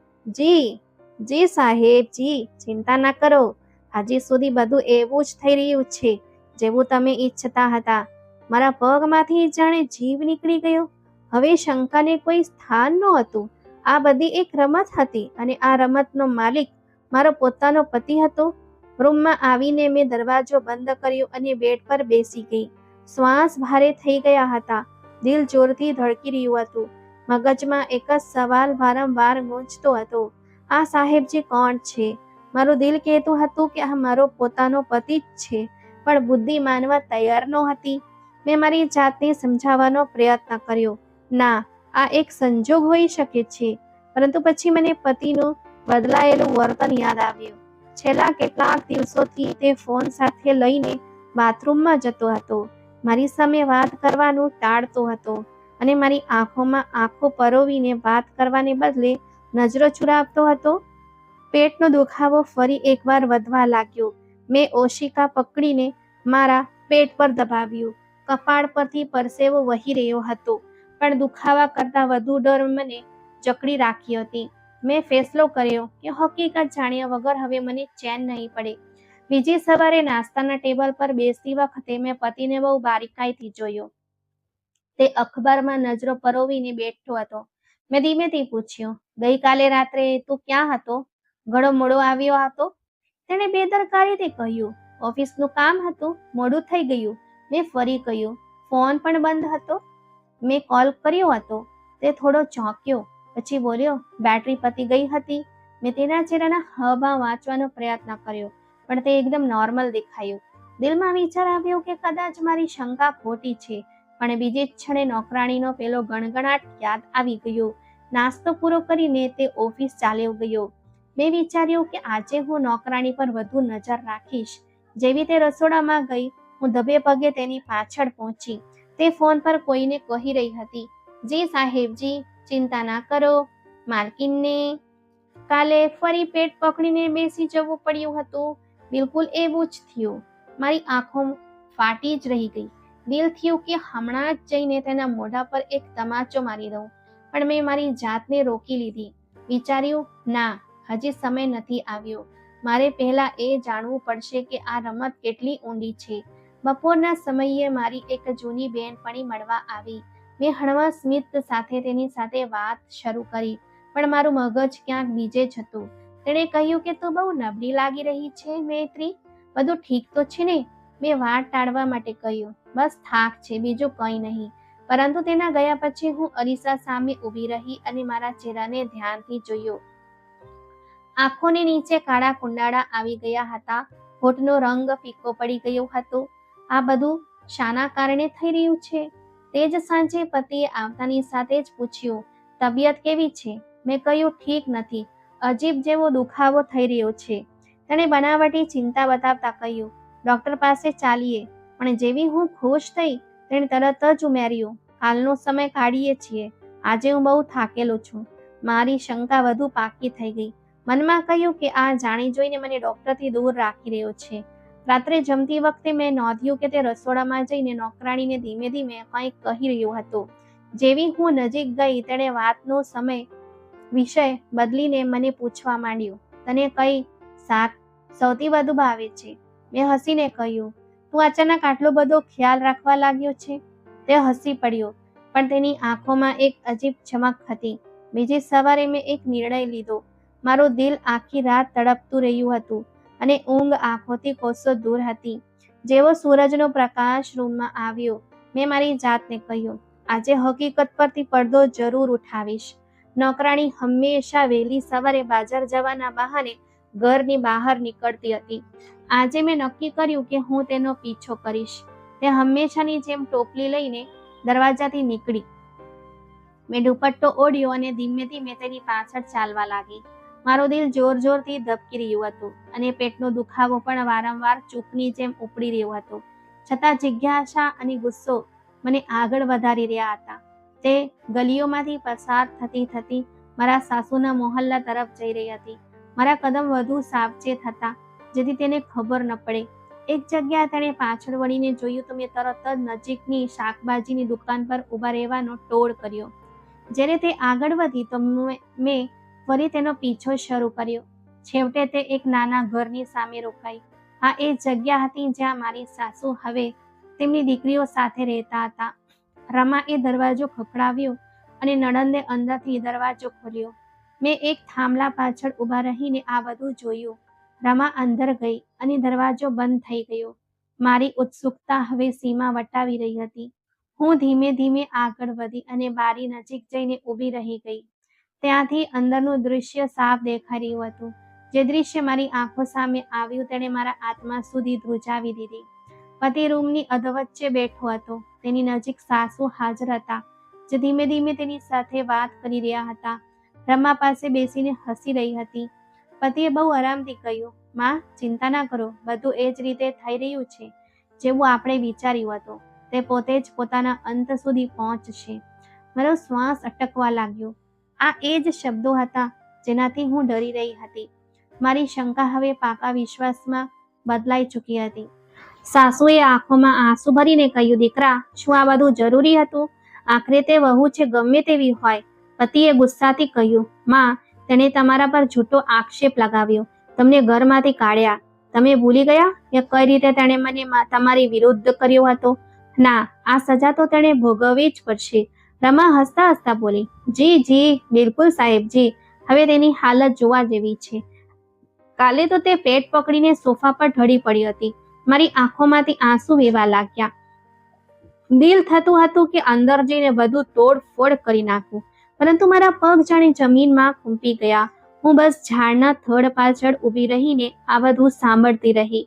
જી સાહેબજી, ચિંતા ના કરો, હજી સુધી બધું એવું જ થઈ રહ્યું છે જેવું તમે ઈચ્છતા હતા. મારા પગમાંથી જાણે જીવ નીકળી ગયો. હવે શંકાને કોઈ સ્થાન નહોતું. આ બધી એક રમત હતી અને આ રમતનો માલિક મારો પોતાનો પતિ હતો. રૂમમાં આવીને મેં દરવાજો બંધ કર્યો અને બેડ પર બેસી ગઈ. શ્વાસ ભારે થઈ ગયા હતા, દિલ જોરથી ધડકી રહ્યું હતું. મગજમાં એક જ સવાલ વારંવાર ગૂંજતો હતો, આ સાહેબજી કોણ છે? મારું દિલ કહેતું હતું કે આ મારો પોતાનો પતિ જ છે, પણ બુદ્ધિ માનવા તૈયાર નહોતી. મેં મારી જાતને સમજાવવાનો પ્રયત્ન કર્યો, ના, આ એક સંજોગ હોઈ શકે છે. પરંતુ પછી મને પતિનું બદલાયેલું વર્તન યાદ આવ્યું. છેલ્લા કેટલાક દિવસોથી તે ફોન સાથે લઈને બાથરૂમમાં જતો હતો, મારી સામે વાત કરવાનું ટાળતો હતો અને મારી આંખોમાં આંખો પરોવીને વાત કરવાને બદલે નજરો ચુરાવતો હતો. પેટનો દુખાવો ફરી એકવાર વધવા લાગ્યો. મેં ઓશિકા પકડીને મારા પેટ પર દબાવ્યું. કપાળ પરથી પરસેવો વહી રહ્યો હતો, પણ દુખાવા કરતાં વધુ ડર મને જકડી રાખી હતી. મેં ફેસલો કર્યો કે હકીકત જાણ્યા વગર હવે મને ચેન નહીં પડે. બીજી સવારે નાસ્તાના ટેબલ પર બેસતી વખતે મેં પતિને બહુ બારીકાઈથી જોયો. તે અખબારમાં નજરો પરોવીને બેઠો હતો. મેં ધીમેથી પૂછ્યું, ગઈકાલે રાત્રે તું ક્યાં હતો? ઘણો મોડો આવ્યો હતો. તેણે બેદરકારીથી કહ્યું, ઓફિસનું કામ હતું, મોડું થઈ ગયું. મેં ફરી કહ્યું, ફોન પણ બંધ હતો. મેં કોલ કર્યો હતો. તે થોડો ચોંક્યો, પછી બોલ્યો, બેટરી પતી ગઈ હતી. મેં તેના ચહેરાના હાવભાવ વાંચવાનો પ્રયત્ન કર્યો, પણ તે એકદમ નોર્મલ દેખાયું. દિલમાં વિચાર આવ્યો કે કદાચ મારી શંકા ખોટી છે, પણ બીજી જ ક્ષણે નોકરાણીનો પેલો ગણગણાટ યાદ આવી ગયો. નાસ્તો પૂરો કરીને તે ઓફિસ ચાલ્યો ગયો. મેં વિચાર્યું કે આજે હું નોકરાણી પર વધુ નજર રાખીશ. જેવી તે રસોડામાં ગઈ, હું ધબે પગે તેની પાછળ પહોંચી. તે ફોન પર કોઈને કહી રહી હતી, જી સાહેબજી, ચિંતા ના કરો, માલકીનને કાલે ફરી પેટ પકડીને બેસી જવું પડ્યું હતું. બિલકુલ એવું જ થયું. મારી આંખો ફાટી જ રહી ગઈ. દિલ થયું કે હમણાં જ જઈને તેના મોઢા પર એક તમાચો મારી દઉં, પણ મેં મારી જાતને રોકી લીધી. વિચાર્યું, ના, હજી સમય નથી આવ્યો. મારે પહેલા એ જાણવું પડશે કે આ રમત કેટલી ઊંડી છે. બપોરના સમયે મારી એક જૂની બહેનપણી મળવા આવી. મેં હળવા સ્મિત સાથે તેની સાથે વાત શરૂ કરી, પણ મારું મગજ ક્યાંક બીજે જ હતું. તેણે કહ્યું કે તું બહુ નબળી લાગી રહી છે મૈત્રી, બધું ઠીક તો છે ને? મેં વાત ટાળવા માટે કહ્યું, બસ થાક છે, બીજું કંઈ નહીં. પરંતુ તેના ગયા પછી હું અરીસા સામે ઊભી રહી અને મારા ચહેરાને ધ્યાનથી જોયો. આંખોની નીચે કાળા કુંડાળા આવી ગયા હતા, હોઠનો રંગ ફીકો પડી ગયો હતો. આ બધું શાના કારણે થઈ રહ્યું છે? તે જ સાંજે પતિએ આવતાની સાથે જ પૂછ્યું, તબિયત કેવી છે? મેં કહ્યું, ઠીક નથી, અજીબ જેવો દુખાવો થઈ રહ્યો છે. તેણે બનાવટી ચિંતા બતાવતા કહ્યું, ડોક્ટર પાસે ચાલીએ. પણ જેવી હું ખુશ થઈ, તેણે તરત જ ઉમેર્યું, હાલનો સમય કાઢીએ છીએ, આજે હું બહુ થાકેલો છું. મારી શંકા વધુ પાકી થઈ ગઈ. મનમાં કહ્યું કે આ જાણી જોઈને મને ડોક્ટરથી દૂર રાખી રહ્યો છે. રાત્રે જમતી વખતે મેં નોંધ્યું કે તે રસોડામાં જઈને નોકરાણીને ધીમે ધીમે કંઈક કહી રહ્યો હતો. જેવી હું નજીક ગઈ, તેણે વાતનો વિષય બદલીને મને પૂછવા માંડ્યું, તને કઈ શાક સૌથી વધુ ભાવે છે? મેં હસીને કહ્યું, તું અચાનક આટલો બધો ખ્યાલ રાખવા લાગ્યો છે? તે હસી પડ્યો, પણ તેની આંખોમાં એક અજીબ ચમક હતી. બીજી સવારે મેં એક નિર્ણય લીધો. મારું દિલ આખી રાત તડપતું રહ્યું હતું અને ઊંઘ આંખોથી કોસો દૂર હતી. જેવો સૂરજનો પ્રકાશ રૂમમાં આવ્યો, મેં મારી જાતને કહ્યું, આજે હકીકત પરથી પડદો જરૂર ઉઠાવીશ. નોકરાણી હંમેશા વહેલી સવારે બજાર જવાના બહાને ઘરની બહાર નીકળતી હતી. આજે મેં નક્કી કર્યું કે હું તેનો પીછો કરીશ. તે હંમેશાની જેમ ટોપલી લઈને દરવાજાથી નીકળી. મેં દુપટ્ટો ઓઢ્યો અને ધીમે ધીમે તેની પાછળ ચાલવા લાગી. મારું દિલ જોર જોરથી ધબકી રહ્યું હતું અને પેટનો દુખાવો પણ વારંવાર ચૂપની જેમ ઉપડી રહ્યો હતો. છતાં જિજ્ઞાસા અને ગુસ્સો મને આગળ વધારી રહ્યા હતા. તે ગલીઓમાંથી પસાર થતી થતી મારા સાસુના મોહલ્લા તરફ જઈ રહી હતી. મારા કદમ વધુ સાવચેત હતા, જેથી તેને ખબર ન પડે. એક જગ્યાએ તેણે પાછળ વળીને જોયું તો મેં તરત જ નજીકની શાકભાજીની દુકાન પર ઊભા રહેવાનો ટોળ કર્યો. જ્યારે તે આગળ વધી તો મેં ફરી તેનો પીછો શરૂ કર્યો. છેવટે તે એક નાના ઘરની સામે રોકાઈ. આ એ જગ્યા હતી જ્યાં મારી સાસુ હવે તેમની દીકરીઓ સાથે રહેતા હતા. રમાએ દરવાજો ખખડાવ્યો અને નણંદે અંદરથી દરવાજો ખોલ્યો. મેં એક થાંભલા પાછળ ઊભા રહીને આ બધું જોયું. રમા અંદર ગઈ અને દરવાજો બંધ થઈ ગયો. મારી ઉત્સુકતા હવે સીમા વટાવી રહી હતી. હું ધીમે ધીમે આગળ વધી અને બારી નજીક જઈને ઊભી રહી ગઈ. ત્યાંથી અંદરનું દૃશ્ય સાફ દેખાઈ રહ્યું હતું. જે દૃશ્ય મારી આંખો સામે આવ્યું તેણે મારા આત્મા સુધી ધ્રુજાવી દીધી. પતિ રૂમની અધવચ્ચે બેઠો હતો. તેની નજીક સાસુ હાજર હતા, જે ધીમે ધીમે તેની સાથે વાત કરી રહ્યા હતા. રમા પાસે બેસીને હસી રહી હતી. પતિએ બહુ આરામથી કહ્યું, માં, ચિંતા ના કરો, બધું એ જ રીતે થઈ રહ્યું છે જેવું આપણે વિચાર્યું હતું. તે પોતે જ પોતાના અંત સુધી પહોંચશે. મારો શ્વાસ અટકવા લાગ્યો. આ એ જ શબ્દો હતા જેનાથી હું ડરી રહી હતી. મારી શંકા હવે પાકા વિશ્વાસમાં બદલાઈ ચૂકી હતી. સાસુએ આંખોમાં આંસુ ભરીને કહ્યું, દીકરા, શું આ બધું જરૂરી હતું? આખરે તે વહુ છે, ગમે તેવી હોય. પતિએ ગુસ્સાથી કહ્યું, માં, તેણે તમારા પર જૂઠો આક્ષેપ લગાવ્યો, તમને ઘરમાંથી કાઢ્યા. તમે ભૂલી ગયા કે કઈ રીતે તેણે મને તમારી વિરુદ્ધ કર્યો હતો? ના, આ સજા તો તેણે ભોગવવી જ પડશે. રમા હસતા હસતા બોલી, જી જી, બિલકુલ સાહેબજી, હવે તેની હાલત જોવા જેવી છે. કાલે તો તે પેટ પકડીને સોફા પર ઢળી પડી હતી. મારી આંખોમાંથી આંસુ વહેવા લાગ્યા. દિલ થતું હતું કે અંદર જઈને બધું તોડફોડ કરી નાખું, પરંતુ મારા પગ જાણે જમીનમાં ખૂંપી ગયા. હું બસ ઝાડના થડ પાછળ ઊભી રહીને આ બધું સાંભળતી રહી.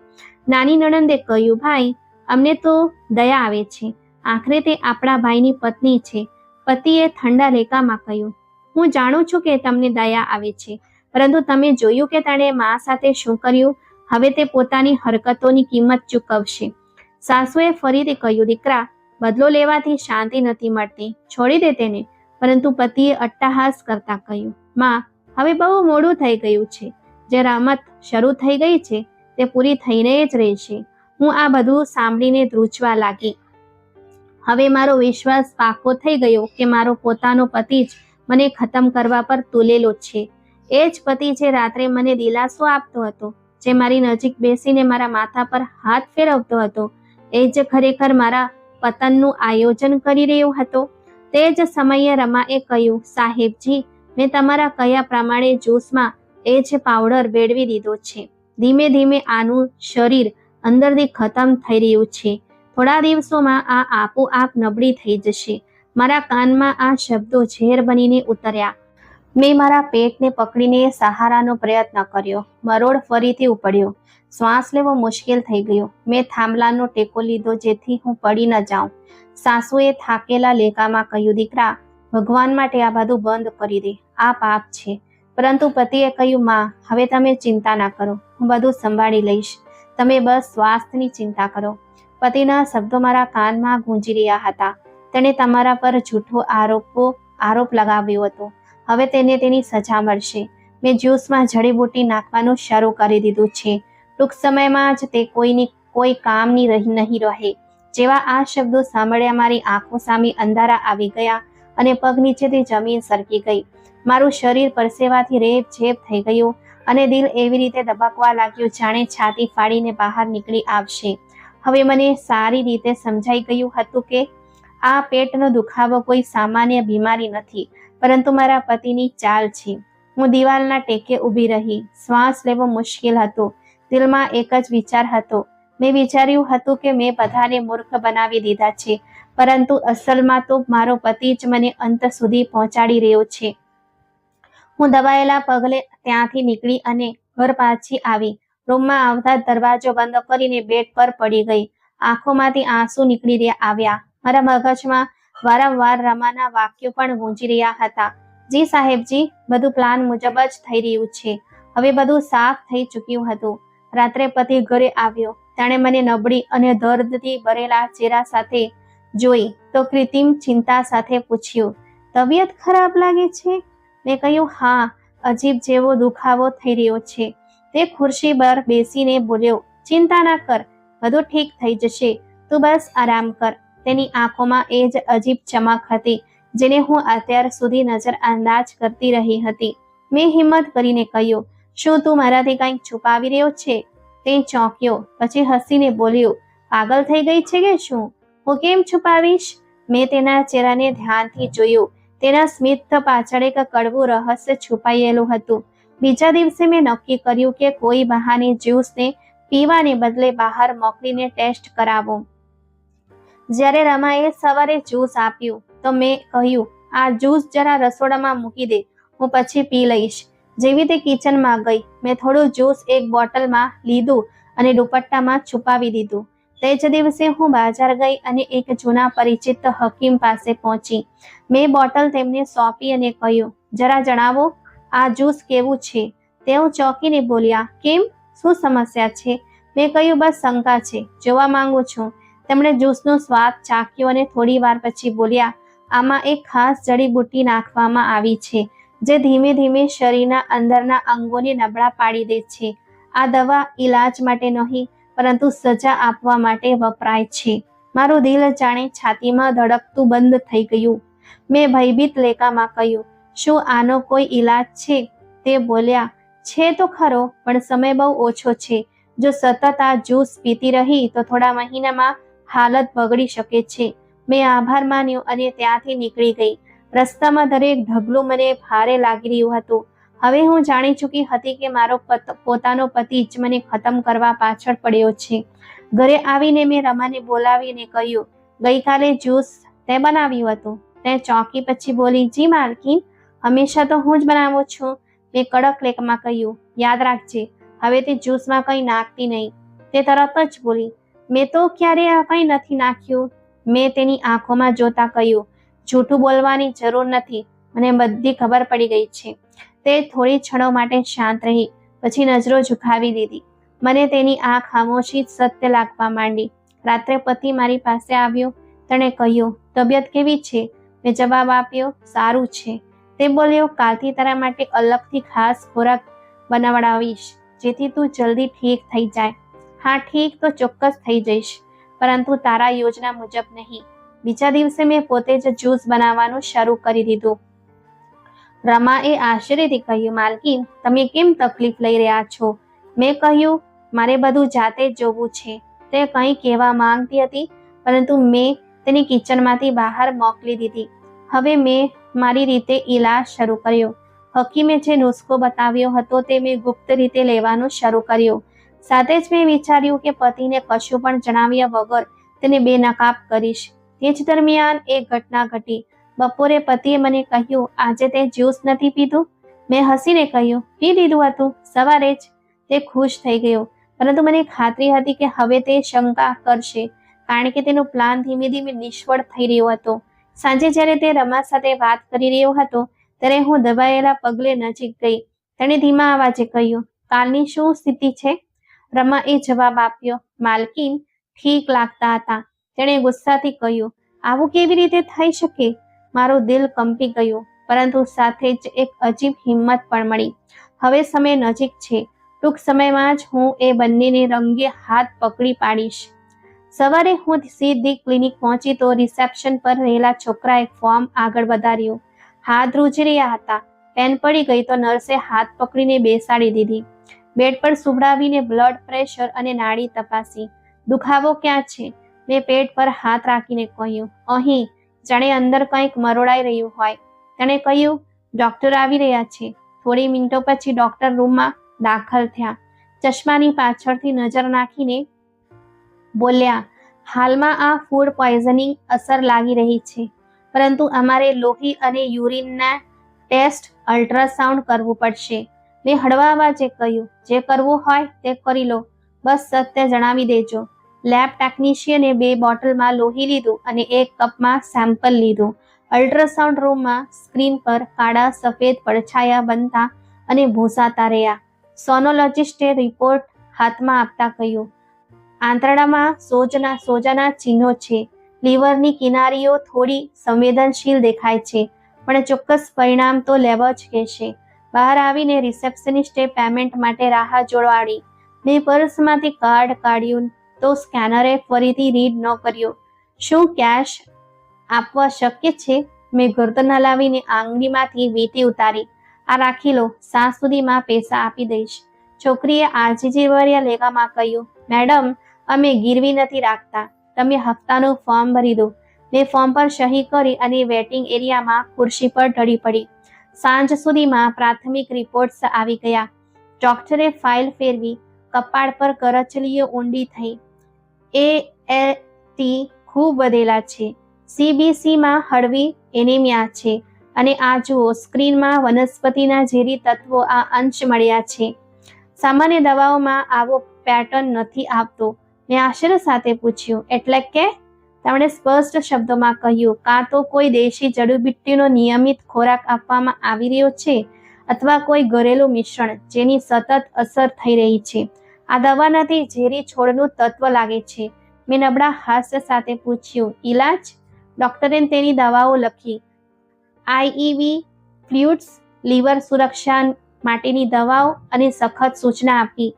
નાની નણંદે કહ્યું, ભાઈ, અમને તો દયા આવે છે. આખરે તે આપણા ભાઈની પત્ની છે. પતિએ ઠંડા લેકામાં કહ્યું, હું જાણું છું કે તમને દયા આવે છે, પરંતુ તમે જોયું કે તેણે મા સાથે શું કર્યું? હવે તે પોતાની હરકતોની કિંમત ચૂકવશે. સાસુએ ફરીથી કહ્યું, દીકરા, બદલો લેવાથી શાંતિ નથી મળતી, છોડી દે તેને. પરંતુ પતિએ અટ્ટહાસ કરતા કહ્યું, માં, હવે બહુ મોડું થઈ ગયું છે. જે રમત શરૂ થઈ ગઈ છે તે પૂરી થઈને જ રહેશે. હું આ બધું સાંભળીને ધ્રુજવા લાગી. હવે મારો વિશ્વાસ પાકો થઈ ગયો કે મારો પોતાનો પતિ જ મને ખતમ કરવા પર તુલેલો છે. એ જ પતિ જે રાત્રે મને દિલાસો આપતો હતો, જે મારી નજીક બેસીને મારા માથા પર હાથ ફેરવતો હતો, એ જ ખરેખર મારા પતનનું આયોજન કરી રહ્યો હતો. તે જ સમયે રમાએ કહ્યું, સાહેબજી, મેં તમારા કહ્યા પ્રમાણે જ્યુસમાં એ જ પાવડર વેડવી દીધો છે. ધીમે ધીમે આનું શરીર અંદરથી ખતમ થઈ રહ્યું છે. થોડા દિવસોમાં આ આપોઆપ નબળી થઈ જશે. મારા કાનમાં આ શબ્દો ઝેર બનીને ઉતર્યા. મેં મારા પેટને પકડીને સહારાનો પ્રયત્ન કર્યો. મરોડ ફરીથી ઉપડ્યો. શ્વાસ લેવો મુશ્કેલ થઈ ગયો. મેં થાંભલાનો ટેકો લીધો જેથી હું પડી ન જાઉં. સાસુએ થાકેલા લેકામાં કહ્યું, દીકરા, ભગવાન માટે આ બધું બંધ કરી દે. આ પાપ છે. પરંતુ પતિએ કહ્યું, માં, હવે તમે ચિંતા ના કરો. હું બધું સંભાળી લઈશ. તમે બસ સ્વાસ્થ્યની ચિંતા કરો. પતિના શબ્દો મારા કાનમાં ગૂંજી રહ્યા હતા. તેણે તમારા પર જૂઠો આરોપ લગાવ્યો હતો. હવે તેને તેની સજા મળશે. મેં જ્યુસમાં જડીબુટ્ટી નાખવાનું શરૂ કરી દીધું છે. ટૂંક સમયમાં જ તે કોઈ કામની નહીં રહે. જેવા આ શબ્દો સાંભળ્યા મારી આંખો સામે અંધારા આવી ગયા અને પગ નીચેથી જમીન સરકી ગઈ. મારું શરીર પરસેવાથી રેબઝેબ થઈ ગયું અને દિલ એવી રીતે ધબકવા લાગ્યું જાણે છાતી ફાડીને બહાર નીકળી આવશે. હવે મને સારી રીતે સમજાઈ ગયું હતું કે આ પેટનો દુખાવો કોઈ સામાન્ય બીમારી નથી, પરંતુ મારા પતિની ચાલ છે. હું દિવાલના ટેકે ઊભી રહી. શ્વાસ લેવો મુશ્કેલ હતો. દિલમાં એક જ વિચાર હતો. મેં વિચાર્યું હતું કે મેં બધાને મૂર્ખ બનાવી દીધા છે, પરંતુ અસલમાં તો મારો પતિ જ મને અંત સુધી પહોંચાડી રહ્યો છે. હું દબાયેલા પગલે ત્યાંથી નીકળી અને ઘર પાછી આવી. રૂમમાં આવતા દરવાજો બંધ કરીને બેડ પર પડી ગઈ. આંખોમાંથી આંસુ નીકળી આવ્યા. મારા મગજમાં વારંવાર રમાના વાક્યો પણ ગૂંજી રહ્યા હતા. જી સાહેબજી, બધું પ્લાન મુજબ જ થઈ રહ્યું છે. હવે બધું સાફ થઈ ચૂક્યું હતું. રાત્રે પતિ ઘરે આવ્યો. તેણે મને નબળી અને દર્દથી ભરેલા ચહેરા સાથે જોઈ તો કૃત્રિમ ચિંતા સાથે પૂછ્યું, તબિયત ખરાબ લાગે છે? મેં કહ્યું, હા, અજીબ જેવો દુખાવો થઈ રહ્યો છે. તે ખુરશી પર બેસીને બોલ્યો, ચિંતા ના કર, બધું ઠીક થઈ જશે. તું બસ આરામ કર. તેની આંખોમાં એ જ અજીબ ચમક હતી જેને હું અત્યાર સુધી નજરઅંદાજ કરતી રહી હતી. મેં હિંમત કરીને કહ્યું, શું તું મારાથી કંઈક છુપાવી રહ્યો છે? તે ચોંક્યો. પછી હસીને બોલ્યો, પાગલ થઈ ગઈ છે કે શું? હું કેમ છુપાવીશ? મેં તેના ચહેરાને ધ્યાનથી જોયું. તેના સ્મિત પાછળ એક કડવું રહસ્ય છુપાયેલું હતું. બીજા દિવસે મેં નક્કી કર્યું કે કોઈ બહાને જ્યુસને પીવાને બદલે બહાર મોકલીને ટેસ્ટ કરાવું. જ્યારે રમાએ સવારે જ્યુસ આપ્યું તો મેં કહ્યું, આ જ્યુસ જરા રસોડામાં મૂકી દે, હું પછી પી લઈશ. જેવી તે કિચનમાં ગઈ, મેં થોડું જ્યુસ એક બોટલમાં લીધું અને દુપટ્ટામાં છુપાવી દીધું. તે જ દિવસે હું બજાર ગઈ અને એક જૂના પરિચિત હકીમ પાસે પહોંચી. મેં બોટલ તેમને સોંપી અને કહ્યું, જરા જણાવો, આ જ્યુસ કેવું છે? તેઓ ચોંકીને બોલ્યા, કેમ, શું સમસ્યા છે? મેં કહ્યું, બસ શંકા છે, જોવા માંગુ છું. તેમણે જ્યુસનો સ્વાદ ચાખ્યો અને થોડી વાર પછી બોલ્યા, આમાં એક ખાસ જડીબુટ્ટી નાખવામાં આવી છે જે ધીમે ધીમે શરીરના અંદરના અંગોને નબળા પાડી દે છે. આ દવા ઈલાજ માટે નહીં, પરંતુ સજા આપવા માટે વપરાય છે. મારું દિલ જાણે છાતીમાં ધડકતું બંધ થઈ ગયું. મેં ભયભીત લેકામાં કહ્યું, શું આનો કોઈ ઈલાજ છે? તે બોલ્યા, છે તો ખરો, પણ સમય બહુ ઓછો છે. જો સતત આ જ્યુસ પીતી રહી તો થોડા મહિનામાં હાલત બગડી શકે છે. મેં આભાર માન્યો અને ત્યાંથી નીકળી ગઈ. રસ્તામાં દરેક ઢગલું મને ભારે લાગી રહ્યું હતું. હવે હું જાણી ચૂકી હતી કે મારો પોતાનો પતિ જ મને ખતમ કરવા પાછળ પડ્યો છે. ઘરે આવીને મેં રમાને બોલાવીને કહ્યું, ગઈકાલે જ્યુસ તે બનાવ્યું હતું? તે ચોંકી પછી બોલી, જી માલકીન, હંમેશા તો હું જ બનાવું છું. મેં કડક લેકમાં કહ્યું, યાદ રાખજે, હવે તે જ્યુસમાં કંઈ નાખતી નહીં. તે તરત જ બોલી, મેં તો ક્યારેય કંઈ નથી નાખ્યું. મેં તેની આંખોમાં જોતા કહ્યું, જૂઠું બોલવાની જરૂર નથી, મને બધી ખબર પડી ગઈ છે. તે થોડી ક્ષણો માટે શાંત રહી, પછી નજરો ઝુકાવી દીધી. મને તેની આ ખામોશી સત્ય લાગવા માંડી. રાત્રે પતિ મારી પાસે આવ્યો. તેણે કહ્યું, તબિયત કેવી છે? મેં જવાબ આપ્યો, સારું છે. તે બોલ્યો, કાલથી તારા માટે અલગથી ખાસ ખોરાક બનાવડાવીશ જેથી તું જલ્દી ઠીક થઈ જાય. હા, ઠીક તો ચોક્કસ થઈ જઈશ, પરંતુ તારા યોજના મુજબ નહીં. બીજા દિવસે મેં પોતે જ જ્યુસ બનાવવાનું શરૂ કરી દીધું. રમાએ આશ્ચર્યથી કહ્યું, માલકીન, તમે કેમ તકલીફ લઈ રહ્યા છો? મેં કહ્યું, મારે બધું જાતે જ જોવું છે. તે કંઈ કહેવા માંગતી હતી, પરંતુ મેં તેને કિચનમાંથી બહાર મોકલી દીધી. હવે મેં મારી રીતે ઈલાજ શરૂ કર્યો. હકીમે જે નુસ્ખો બતાવ્યો હતો તે મેં ગુપ્ત રીતે લેવાનું શરૂ કર્યું. સાથે જ મેં વિચાર્યું કે પતિને કશું પણ જણાવ્યા વગર તેને બેનકાબ કરીશ. તે જ દરમિયાન એક ઘટના ઘટી. બપોરે પતિએ મને કહ્યું, આજે તે જ્યુસ નથી પીધું? મેં હસીને કહ્યું, પી લીધું હતું સવારે જ. તે ખુશ થઈ ગયો, પરંતુ મને ખાતરી હતી કે હવે તે શંકા કરશે, કારણ કે તેનો પ્લાન ધીમે ધીમે નિષ્ફળ થઈ રહ્યો હતો. સાંજે જ્યારે તે રમા સાથે વાત કરી રહ્યો હતો ત્યારે હું દબાયેલા પગલે નજીક ગઈ. તેણે ધીમા અવાજે કહ્યું, કાલની શું સ્થિતિ છે? રમાએ જવાબ આપ્યો, માલકીન ઠીક લાગતા હતા. તેણે ગુસ્સાથી કહ્યું, આવું કેવી રીતે થઈ શકે? મારું દિલ કંપી ગયું, પરંતુ સાથે જ એક અજીબ હિંમત પણ મળી. હવે સમય નજીક છે. ટૂંક સમયમાં જ હું એ બંનેને રંગે હાથ પકડી પાડીશ. સવારે હું સીધી ક્લિનિક પહોંચી તો રિસેપ્શન પર રહેલા છોકરાએ ફોર્મ આગળ વધાર્યું. હાથ ધ્રુજી રહ્યા હતા. પેન પડી ગઈ તો નર્સે હાથ પકડીને બેસાડી દીધી. બેડ પર સુવડાવીને બ્લડ પ્રેશર અને નાડી તપાસી. દુખાવો ક્યાં છે? મેં પેટ પર હાથ રાખીને કહ્યું, અહીં, જાણે અંદર કંઈક મરોડાઈ રહ્યું હોય. તેણે કહ્યું, ડોક્ટર આવી રહ્યા છે. થોડી મિનિટો પછી ડોક્ટર રૂમમાં દાખલ થયા. ચશ્માની પાછળથી નજર નાખીને બોલ્યા, હાલમાં આ ફૂડ પોઈઝનિંગ અસર લાગી રહી છે, પરંતુ અમારે લોહી અને યુરિનના ટેસ્ટ, અલ્ટ્રાસાઉન્ડ કરવું પડશે. મેં હળવા અવાજે કહ્યું, જે કરવું હોય તે કરી લો, બસ સત્ય જણાવી દેજો. લેબ ટેકનિશિયને 2 બોટલમાં લોહી લીધું અને 1 કપમાં સેમ્પલ લીધું. અલ્ટ્રાસાઉન્ડ રૂમમાં સ્ક્રીન પર કાળા સફેદ પડછાયા બનતા અને ભૂંસાતા રહ્યા. સોનોલોજિસ્ટે રિપોર્ટ હાથમાં આપતા કહ્યું, આંતરડામાં સોજાના ચિહ્નો છે. લીવરની કિનારીઓ થોડી સંવેદનશીલ દેખાય છે, પણ ચોક્કસ પરિણામ તો લેવા જ કહેશે. બહાર આવીને રિસેપ્શનિસ્ટે પેમેન્ટ માટે રાહ જોડાડી. મેં પર્સમાંથી કાર્ડ કાઢ્યું તો સ્કેનરે ફરીથી રીડ ન કર્યો. શું કેશ આપવા શક્ય છે? મેં ગરદન હલાવીને આંગળીમાંથી વીંટી ઉતારી. આ રાખી લો, સાંજ સુધીમાં પૈસા આપી દઈશ. છોકરીએ આજીજીભર્યા લેવામાં કહ્યું, મેડમ, અમે ગીરવી નથી રાખતા. તમે હપ્તાનું ફોર્મ ભરી દો. મેં ફોર્મ પર સહી કરી અને વેટિંગ એરિયામાં ખુરશી પર ઢળી પડી. સાંજ સુધીમાં પ્રાથમિક રિપોર્ટ્સ આવી ગયા. ડોક્ટરે ફાઇલ ફેરવી. કપાળ પર કરચલીઓ ઊંડી થઈ. ALT ખૂબ વધેલા છે. CBCમાં હળવી એનિમિયા છે. અને આ જુઓ, સ્ક્રીનમાં વનસ્પતિના ઝેરી તત્વો આ અંશ મળ્યા છે. સામાન્ય દવાઓમાં આવો પેટર્ન નથી આવતો. મેં આશ્ચર્ય સાથે પૂછ્યું, એટલે કે? તેમણે સ્પષ્ટ શબ્દોમાં કહ્યું, કાં તો કોઈ દેશી જડીબુટ્ટીનો નિયમિત ખોરાક આપવામાં આવી રહ્યો છે, અથવા કોઈ ઘરેલું મિશ્રણ જેની સતત અસર થઈ રહી છે. આ દવા નથી, ઝેરી છોડનું તત્વ લાગે છે. મેં નબળા હાસ્ય સાથે પૂછ્યું, ઈલાજ? ડોક્ટરે તેની દવાઓ લખી. IV ફ્લુઇડ્સ, લીવર સુરક્ષા માટેની દવાઓ અને સખત સૂચના આપી.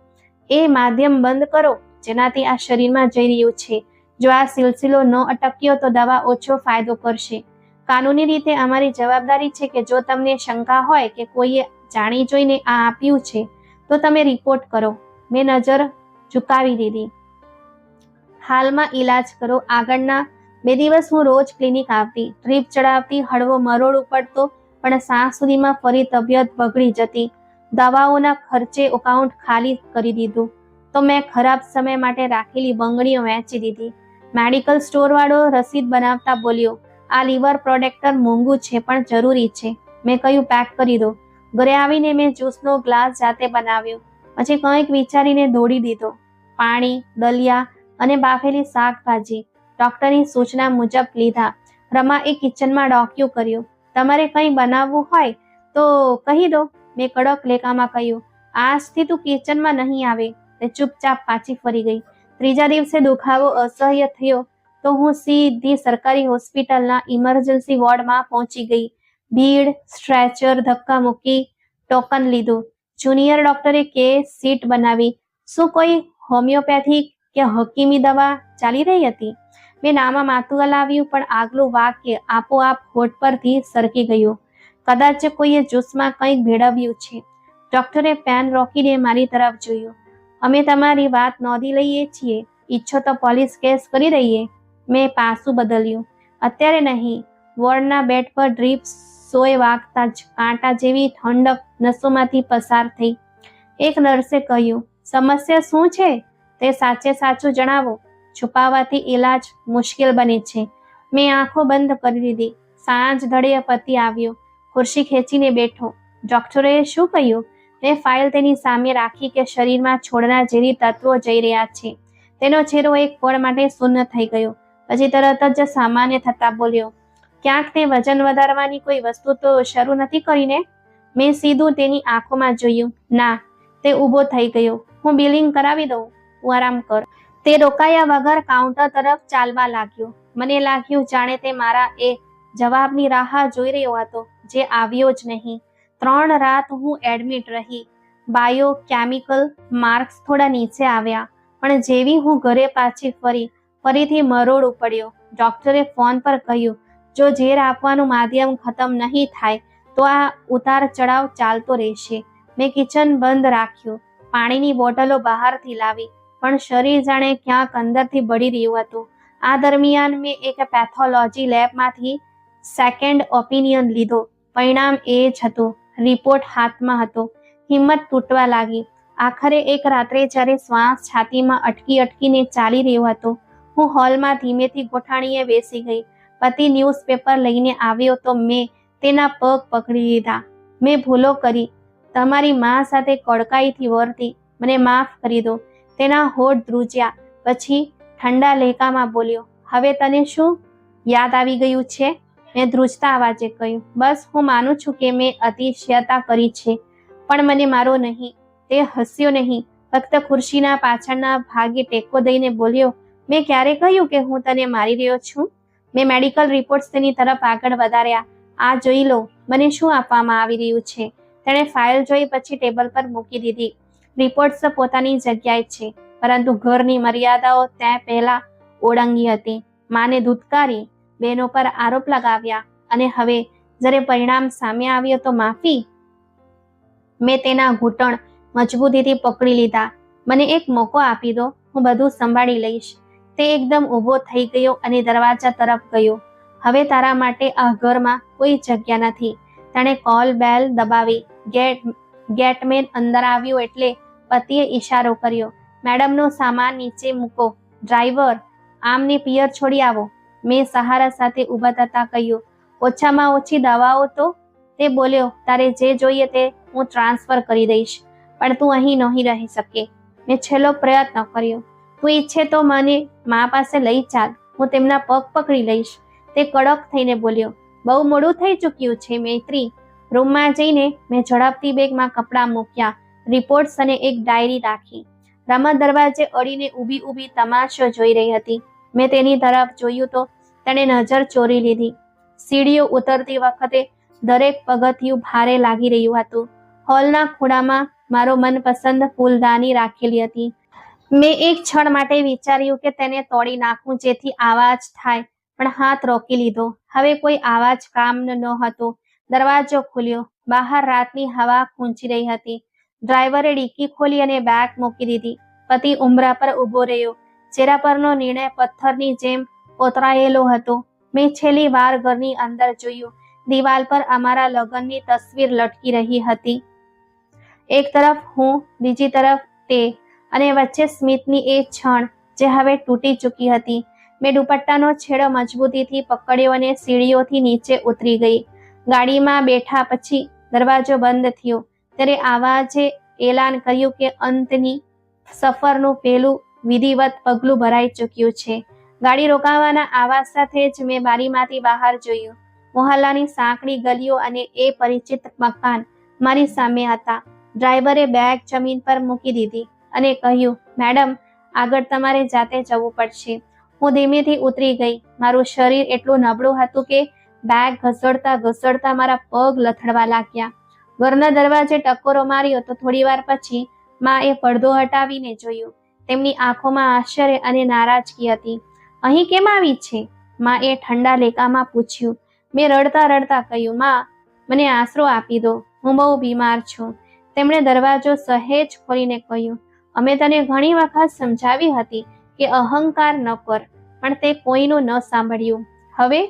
એ માધ્યમ બંધ કરો જેનાથી આ શરીરમાં જઈ રહ્યું છે. જો આ સિલસિલો ન અટક્યો તો દવા ઓછો ફાયદો કરશે. કાનૂની રીતે અમારી જવાબદારી છે કે જો તમને શંકા હોય કે કોઈએ જાણી જોઈને આ આપ્યું છે તો તમે રિપોર્ટ કરો. મેં નજર ઝુકાવી દીધી. હાલમાં ઈલાજ કરો. આગળના 2 દિવસ હું રોજ ક્લિનિક આવતી, ડ્રીપ ચડાવતી, હળવો મરોડ ઉપડતો, પણ સાંજ સુધીમાં ફરી તબિયત બગડી જતી. દવાઓના ખર્ચે એકાઉન્ટ ખાલી કરી દીધું તો મેં ખરાબ સમય માટે રાખેલી બંગડીઓ વેચી દીધી. મેડિકલ સ્ટોરવાળો રસીદ બનાવતા બોલ્યો, આ લીવર પ્રોટેક્ટર મોંઘું છે પણ જરૂરી છે. મેં કહ્યું, પેક કરી દો. ઘરે આવીને મેં જ્યુસનો ગ્લાસ જાતે બનાવ્યો. પછી કંઈક વિચારીને દોડી દીધો. પાણી, દલિયા અને બાફેલી શાકભાજી ડોક્ટરની સૂચના મુજબ લીધા. રમાએ કિચનમાં ડોક્યું કર્યું. તમારે કંઈ બનાવવું હોય તો કહી દો, મેં કડક લેખામાં કહ્યું. આજથી તું કિચનમાં નહીં આવે. તે ચૂપચાપ પાછી ફરી ગઈ. ત્રીજા દિવસે દુખાવો અસહ્ય થયો તો હું સીધી સરકારી હોસ્પિટલના ઇમરજન્સી વોર્ડમાં પહોંચી ગઈ. ભીડ, સ્ટ્રેચર, ધક્કા મૂકી, ટોકન લીધું. જુનિયર ડોક્ટરે કેસ શીટ બનાવી. શું કોઈ હોમિયોપેથિક કે હકીમી દવા ચાલી રહી હતી? મેં નામાં માથું હલાવ્યું, પણ આગલું વાક્ય આપોઆપ હોઠ પરથી સરકી ગયું. કદાચ કોઈએ જ્યુસમાં કંઈક ભેળવ્યું છે. ડોક્ટરે પેન રોકીને મારી તરફ જોયું. અમે તમારી વાત નોંધી લઈએ છીએ. ઈચ્છો તો પોલીસ કેસ કરી દઈએ. મેં પાસું બદલ્યું. અત્યારે નહીં. વોર્ડના બેડ પર ડ્રીપ સોય વાગતા જ કાંટા જેવી ઠંડક નસોમાંથી પસાર થઈ. એક નર્સે કહ્યું, સમસ્યા શું છે તે સાચે સાચું જણાવો, છુપાવવાથી ઈલાજ મુશ્કેલ બને છે. મેં આંખો બંધ કરી દીધી. સાંજ ઢળે પતિ આવ્યો, ખુરશી ખેંચીને બેઠો. ડોક્ટરે શું કહ્યું? મેં ફાઇલ તેની સામે રાખી કે શરીરમાં છોડના ઝેરી તત્વો જઈ રહ્યા છે. તેનો ચહેરો એક પળ માટે શૂન્ય થઈ ગયો. પછી તરત જ સામાન્ય થતા બોલ્યો, ક્યાંક તે વજન વધારવાની કોઈ વસ્તુ તો શરૂ નથી કરીને? મેં સીધું તેની આંખોમાં જોયું. ના. તે ઊભો થઈ ગયો. હું બિલિંગ કરાવી દઉં, તું આરામ કર. તે રોકાયા વગર કાઉન્ટર તરફ ચાલવા લાગ્યો. મને લાગ્યું જાણે તે મારા એ જવાબની રાહ જોઈ રહ્યો હતો, જે આવ્યો જ નહીં. 3 રાત હું એડમિટ રહી. બાયો કેમિકલ માર્ક્સ થોડા નીચે આવ્યા, પણ જેવી હું ઘરે પાછી ફરીથી મરોડ પડ્યો. ડોક્ટરે ફોન પર કહ્યું, જો ઝેર આપવાનું માધ્યમ ખતમ નહીં થાય તો આ ઉતાર ચઢાવ ચાલતો રહેશે. મેં કિચન બંધ રાખ્યું, પાણીની બોટલો બહારથી લાવી, પણ શરીર જાણે ક્યાંક અંદરથી બળી રહ્યું હતું. આ દરમિયાન મેં એક પેથોલોજી લેબમાંથી સેકન્ડ ઓપિનિયન લીધો. પરિણામ એ જ હતું. રિપોર્ટ હાથમાં હતો. હિંમત તૂટવા લાગી. આખરે એક રાત્રે જ્યારે શ્વાસ છાતીમાં અટકીને ચાલી રહ્યો હતો, હું હોલમાં ધીમેથી ગોઠાણીએ બેસી ગઈ. પતિ ન્યૂઝપેપર લઈને આવ્યો તો મેં તેના પગ પકડી લીધા. મેં ભૂલો કરી, તમારી મા સાથે કડકાઈથી વર્તી, મને માફ કરી દો. તેના હોઠ ધ્રુજ્યા. પછી ઠંડા લહેકામાં બોલ્યો, હવે તને શું યાદ આવી ગયું છે? મેં ધ્રુજતા અવાજે કહ્યું, બસ હું માનું છું કે મેં અતિશયતા કરી છે, પણ મને મારો નહીં. તે હસ્યો નહીં, ફક્ત ખુરશીના પાછળના ભાગે ટેકો દઈને બોલ્યો, મેં ક્યારે કહ્યું કે હું તને મારી રહ્યો છું? મેં મેડિકલ રિપોર્ટ્સ તેની તરફ આગળ વધાર્યા. આ જોઈ લો, મને શું આપવામાં આવી રહ્યું છે. તેણે ફાઇલ જોઈ પછી ટેબલ પર મૂકી દીધી. રિપોર્ટ્સ પોતાની જગ્યાએ છે, પરંતુ ઘરની મર્યાદાઓ ત્યાં પહેલા ઓળંગી હતી. માને ધૂતકારી, બહેનો પર આરોપ લગાવ્યા, અને હવે જ્યારે પરિણામ સામે આવ્યો તો માફી. મેં તેના ઘૂંટણ મજબૂતીથી પકડી લીધા. મને એક મોકો આપી દો, હું બધું સંભાળી લઈશ. તે એકદમ ઊભો થઈ ગયો અને દરવાજા તરફ ગયો. હવે તારા માટે આ ઘરમાં કોઈ જગ્યા નથી. તેણે કોલ બેલ દબાવી. ગેટમેન અંદર આવ્યો એટલે પતિએ ઈશારો કર્યો, મેડમનો સામાન નીચે મૂકો. ડ્રાઈવર, આમને પિયર છોડી આવો. મેં સહારા સાથે ઊભા થતા કહ્યું, ઓછામાં ઓછી દવાઓ તો? તે બોલ્યો, તારે જે જોઈએ તે હું ટ્રાન્સફર કરી દઈશ, પણ તું અહીં નહીં રહી શકે. મેં છેલ્લો પ્રયત્ન કર્યો. તું ઈચ્છે તો મને મા પાસે લઈ ચાલ, હું તેમના પગ પકડી લઈશ. તે કડક થઈને બોલ્યો, બહુ મોડું થઈ ચૂક્યું છે મૈત્રી. રૂમમાં જઈને મેં ઝડપથી બેગમાં કપડાં મૂક્યા, રિપોર્ટ્સ અને એક ડાયરી રાખી. રમા દરવાજે અડીને ઊભી તમાશો જોઈ રહી હતી. મેં તેની તરફ જોયું તો તેણે નજર ચોરી લીધી. સીડીઓ ઉતરતી વખતે દરેક પગથિયું ભારે લાગી રહ્યું હતું. હોલના ખૂણામાં મારો મનપસંદ ફૂલદાની રાખેલી હતી. મેં એક ક્ષણ માટે વિચાર્યું કે તેને તોડી નાખું જેથી આવાજ થાય, પણ હાથ રોકી લીધો. હવે કોઈ આવાજ કામ નહોતો. દરવાજો ખુલ્યો. બહાર રાતની હવા ખૂંચી રહી હતી. ડ્રાઈવરે ડિક્કી ખોલી અને બેગ મૂકી દીધી. પતિ ઉંબરા પર ઊભો રહ્યો. ચહેરા પરનો નિર્ણય પથ્થરની જેમ કોતરાયેલો હતો. મેં છેલ્લી વાર ઘરની અંદર જોયું. દિવાલ પર અમારા લગ્નની તસવીર લટકી રહી હતી. એક તરફ હું, બીજી તરફ તે, અને વચ્ચે સ્મિતની એ ક્ષણ જે હવે તૂટી ચૂકી હતી. મેં દુપટ્ટાનો છેડો મજબૂતીથી પકડ્યો અને સીડીઓથી નીચે ઉતરી ગઈ. ગાડીમાં બેઠા પછી દરવાજો બંધ થયો ત્યારે આવાજે એલાન કર્યું કે અંતની સફરનું પહેલું વિધિવત પગલું ભરાઈ ચૂક્યું છે. ગાડી રોકાવાના આવાજ સાથે જ મેં બારીમાંથી બહાર જોયું. મોહલ્લાની સાંકડી ગલીઓ અને એ પરિચિત મકાન મારી સામે હતા. ડ્રાઈવરે બેગ જમીન પર મૂકી દીધી અને કહ્યું, મેડમ, આગળ તમારે જાતે જવું પડશે. હું ધીમેથી ઉતરી ગઈ. મારું શરીર એટલું નબળું હતું કે બેગ ઘસડતા મારા પગ લથડવા લાગ્યા. ઘરના દરવાજે ટકોરો માર્યો તો થોડીવાર પછી માં એ પડદો હટાવીને જોયું. તેમની આંખોમાં આશ્ચર્ય અને નારાજગી હતી. અહીં કેમ આવી છે? માં એ ઠંડા લેકામાં પૂછ્યું. મેં રડતા કહ્યું, માં, મને આશરો આપી દો, હું બહુ બીમાર છું. તેમણે દરવાજો સહેજ ખોલીને કહ્યું, અમે તને ઘણી વખત સમજાવી હતી કે અહંકાર ન કર, પણ તે કોઈનું ન સાંભળ્યું. હવે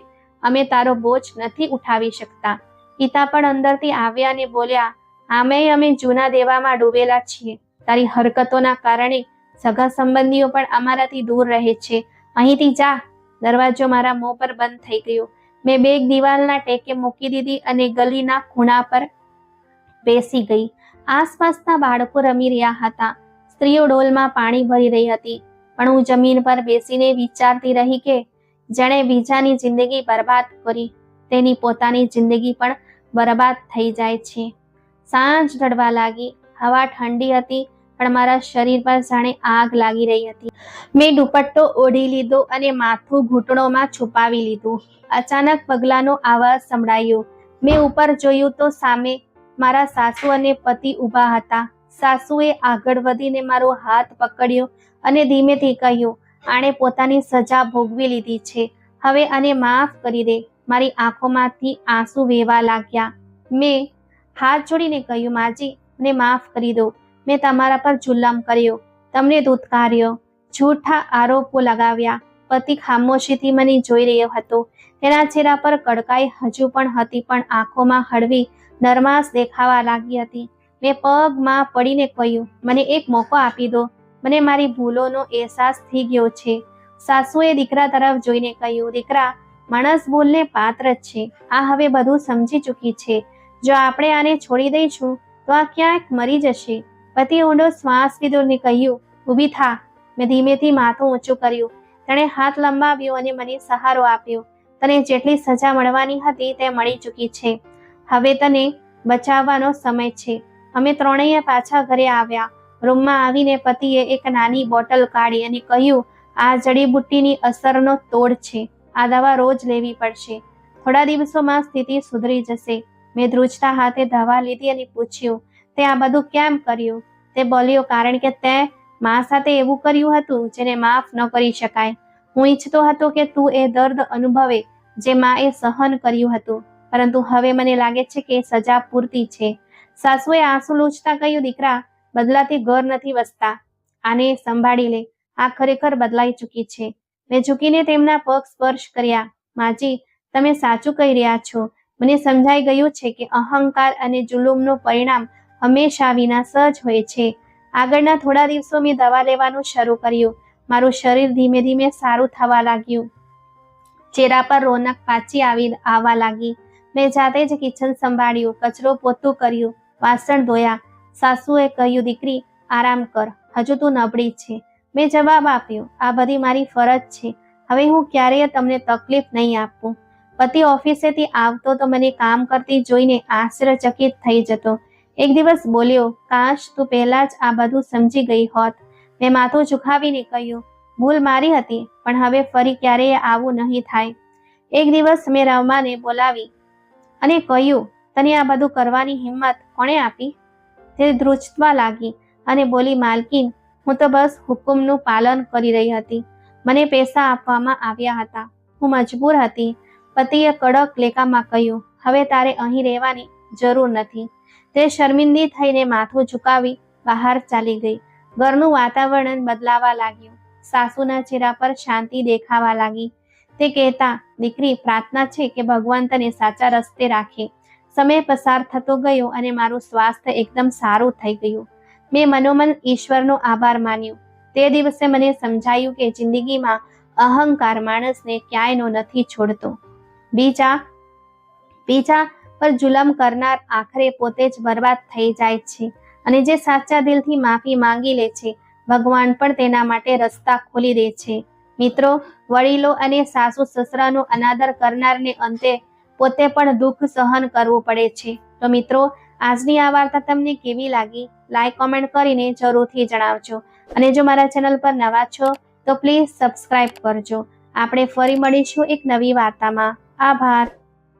અમે તારો બોજ નથી ઉઠાવી શકતા. પિતા પણ અંદરથી આવ્યા અને બોલ્યા, આમેય અમે જૂના દેવામાં ડૂબેલા છીએ. તારી હરકતોના કારણે સગા સંબંધીઓ પણ અમારાથી દૂર રહે છે. અહીંથી જા. દરવાજો મારા મોં પર બંધ થઈ ગયો. મેં બેગ દિવાલના ટેકે મૂકી દીધી અને ગલીના ખૂણા પર બેસી ગઈ. આસપાસના બાળકો રમી રહ્યા હતા. સ્ત્રીઓ ડોલમાં પાણી ભરી રહી હતી. પણ હું જમીન પર બેસીને વિચારતી રહી કે જેણે બીજાની જિંદગી બરબાદ કરી તેની પોતાની જિંદગી પણ બરબાદ થઈ જાય છે. સાંજ ઢળવા લાગી. હવા ઠંડી હતી પણ મારા શરીર પર જાણે આગ લાગી રહી હતી. મેં દુપટ્ટો ઓઢી લીધો અને માથું ઘૂંટણોમાં છુપાવી લીધું. અચાનક પગલાંનો અવાજ સંભળાયો. મેં ઉપર જોયું તો સામે મારા સાસુ અને પતિ ઊભા હતા. સાસુએ આગળ વધીને મારો હાથ પકડ્યો અને ધીમેથી કહ્યું, આણે પોતાની સજા ભોગવી લીધી છે. હવે આને માફ કરી દે. મારી આંખોમાંથી આંસુ વહેવા લાગ્યા. મેં હાથ જોડીને કહ્યું, માજી, મને માફ કરી દો. મેં તમારા પર જુલમ કર્યો, તમને ધૂતકાર્યો, જૂઠા આરોપો લગાવ્યા. પતિ ખામોશીથી મને જોઈ રહ્યો હતો. તેના ચહેરા પર કડકાઈ હજુ પણ હતી, પણ આંખોમાં હળવી નરમાશ દેખાવા લાગી હતી. મેં પગમાં પડીને કહ્યું, મને એક મોકો આપી દો. મને મારી ભૂલોનો અહેસાસ થઈ ગયો છે. સાસુએ દીકરા તરફ જોઈને કહ્યું, દીકરા, માણસ ભૂલને પાત્ર જ છે. આ હવે બધું સમજી ચૂકી છે. જો આપણે આને છોડી દઈશું તો આ ક્યાંક મરી જશે. પતિએ ઊંડો શ્વાસ લીધો અને કહ્યું, ઊભી થા. મેં ધીમેથી માથું ઊંચું કર્યું. તેણે હાથ લંબાવ્યો અને મને સહારો આપ્યો. તને જેટલી સજા મળવાની હતી તે મળી ચૂકી છે. હવે તને બચાવવાનો સમય છે. અમે ત્રણેય પાછા ઘરે આવ્યા. રૂમમાં આવીને પતિએ એક નાની બોટલ કાઢી અને કહ્યું, આ જડીબુટ્ટીની અસરનો તોડ છે. આ દવા રોજ લેવી પડશે. થોડા દિવસોમાં સ્થિતિ સુધરી જશે. મેં ધ્રુજતા હાથે દવા લીધી અને પૂછ્યું, તે આ બધું કેમ કર્યું? તે બોલ્યો, કારણ કે તે મા સાથે એવું કર્યું હતું જેને માફ ન કરી શકાય. હું ઈચ્છતો હતો કે તું એ દર્દ અનુભવે જે માએ સહન કર્યું હતું, પરંતુ હવે મને લાગે છે કે સજા પૂરતી છે. સાસુએ આંસુ લૂછતા કહ્યું, દીકરા, બદલાથી ઘર નથી વસતા. આને સંભાળી લે. આ ખરેખર બદલાઈ ચૂકી છે. મેં ઝૂકીને તેમના પગ સ્પર્શ કર્યા. માજી, તમે સાચું કહી રહ્યા છો. મને સમજાઈ ગયું છે કે અહંકાર અને જુલુમનું પરિણામ હંમેશા વિનાશ જ હોય છે. આગળના થોડા દિવસો મેં દવા લેવાનું શરૂ કર્યું. મારું શરીર ધીમે ધીમે સારું થવા લાગ્યું. ચહેરા પર રોનક પાછી આવવા લાગી. મેં જાતે જ કિચન સંભાળ્યું, કચરો પોતું કર્યું, વાસણ ધોયા. સાસુએ કહ્યું, દીકરી, આરામ કર. હજુ તું નબળી છે. મેં જવાબ આપ્યો, આ બધી મારી ફરજ છે. હવે હું ક્યારેય તમને તકલીફ નહીં આપું. પતિ ઓફિસેથી આવતો તો મને કામ કરતી જોઈને આશ્ચર્યચકિત થઈ જતો. એક દિવસ બોલ્યો, કાશ તું પહેલા જ આ બધું સમજી ગઈ હોત. મેં માથું ઝુકાવીને કહ્યું, ભૂલ મારી હતી, પણ હવે ફરી ક્યારેય આવું નહીં થાય. એક દિવસ મેં રમાને બોલાવી અને કહ્યું, તને આ બધું કરવાની હિંમત કોણે આપી? તે ધ્રુજવા લાગી અને બોલી, માલકીન, હું તો બસ હુકુમનું પાલન કરી રહી હતી. મને પૈસા આપવામાં આવ્યા હતા. હું મજબૂર હતી. પતિએ કડક લેખામાં કહ્યું, હવે તારે અહીં રહેવાની જરૂર નથી. તે શર્મિંદી થઈને માથું ઝુકાવી બહાર ચાલી ગઈ. ઘરનું વાતાવરણ બદલાવા લાગ્યું. સાસુના ચહેરા પર શાંતિ દેખાવા લાગી. તે કહેતા, દીકરી, પ્રાર્થના છે કે ભગવાન તને સાચા રસ્તે રાખે. સમય પસાર થતો ગયો અને મારું સ્વાસ્થ્ય એકદમ સારું થઈ ગયું. મેં મનોમન ઈશ્વરનો આભાર માન્યો. તે દિવસે મને સમજાયું કે જિંદગીમાં અહંકાર માણસને ક્યાંયનો નથી છોડતો. બીજા પર જુલમ કરનાર આખરે પોતે જ બરબાદ થઈ જાય છે, અને જે સાચા દિલથી માફી માંગી લે છે, ભગવાન પણ તેના માટે રસ્તા ખોલી દે છે. મિત્રો, વડીલો અને સાસુ સસરાનો અનાદર કરનારને અંતે પોતે પણ દુઃખ સહન કરવું પડે છે. તો મિત્રો, આજની આ વાર્તા તમને કેવી લાગી? લાઈક, કોમેન્ટ કરીને જરૂરથી જણાવજો. અને જો મારા ચેનલ પર નવા છો તો પ્લીઝ સબસ્ક્રાઇબ કરજો. આપણે ફરી મળીશું એક નવી વાર્તામાં. આભાર.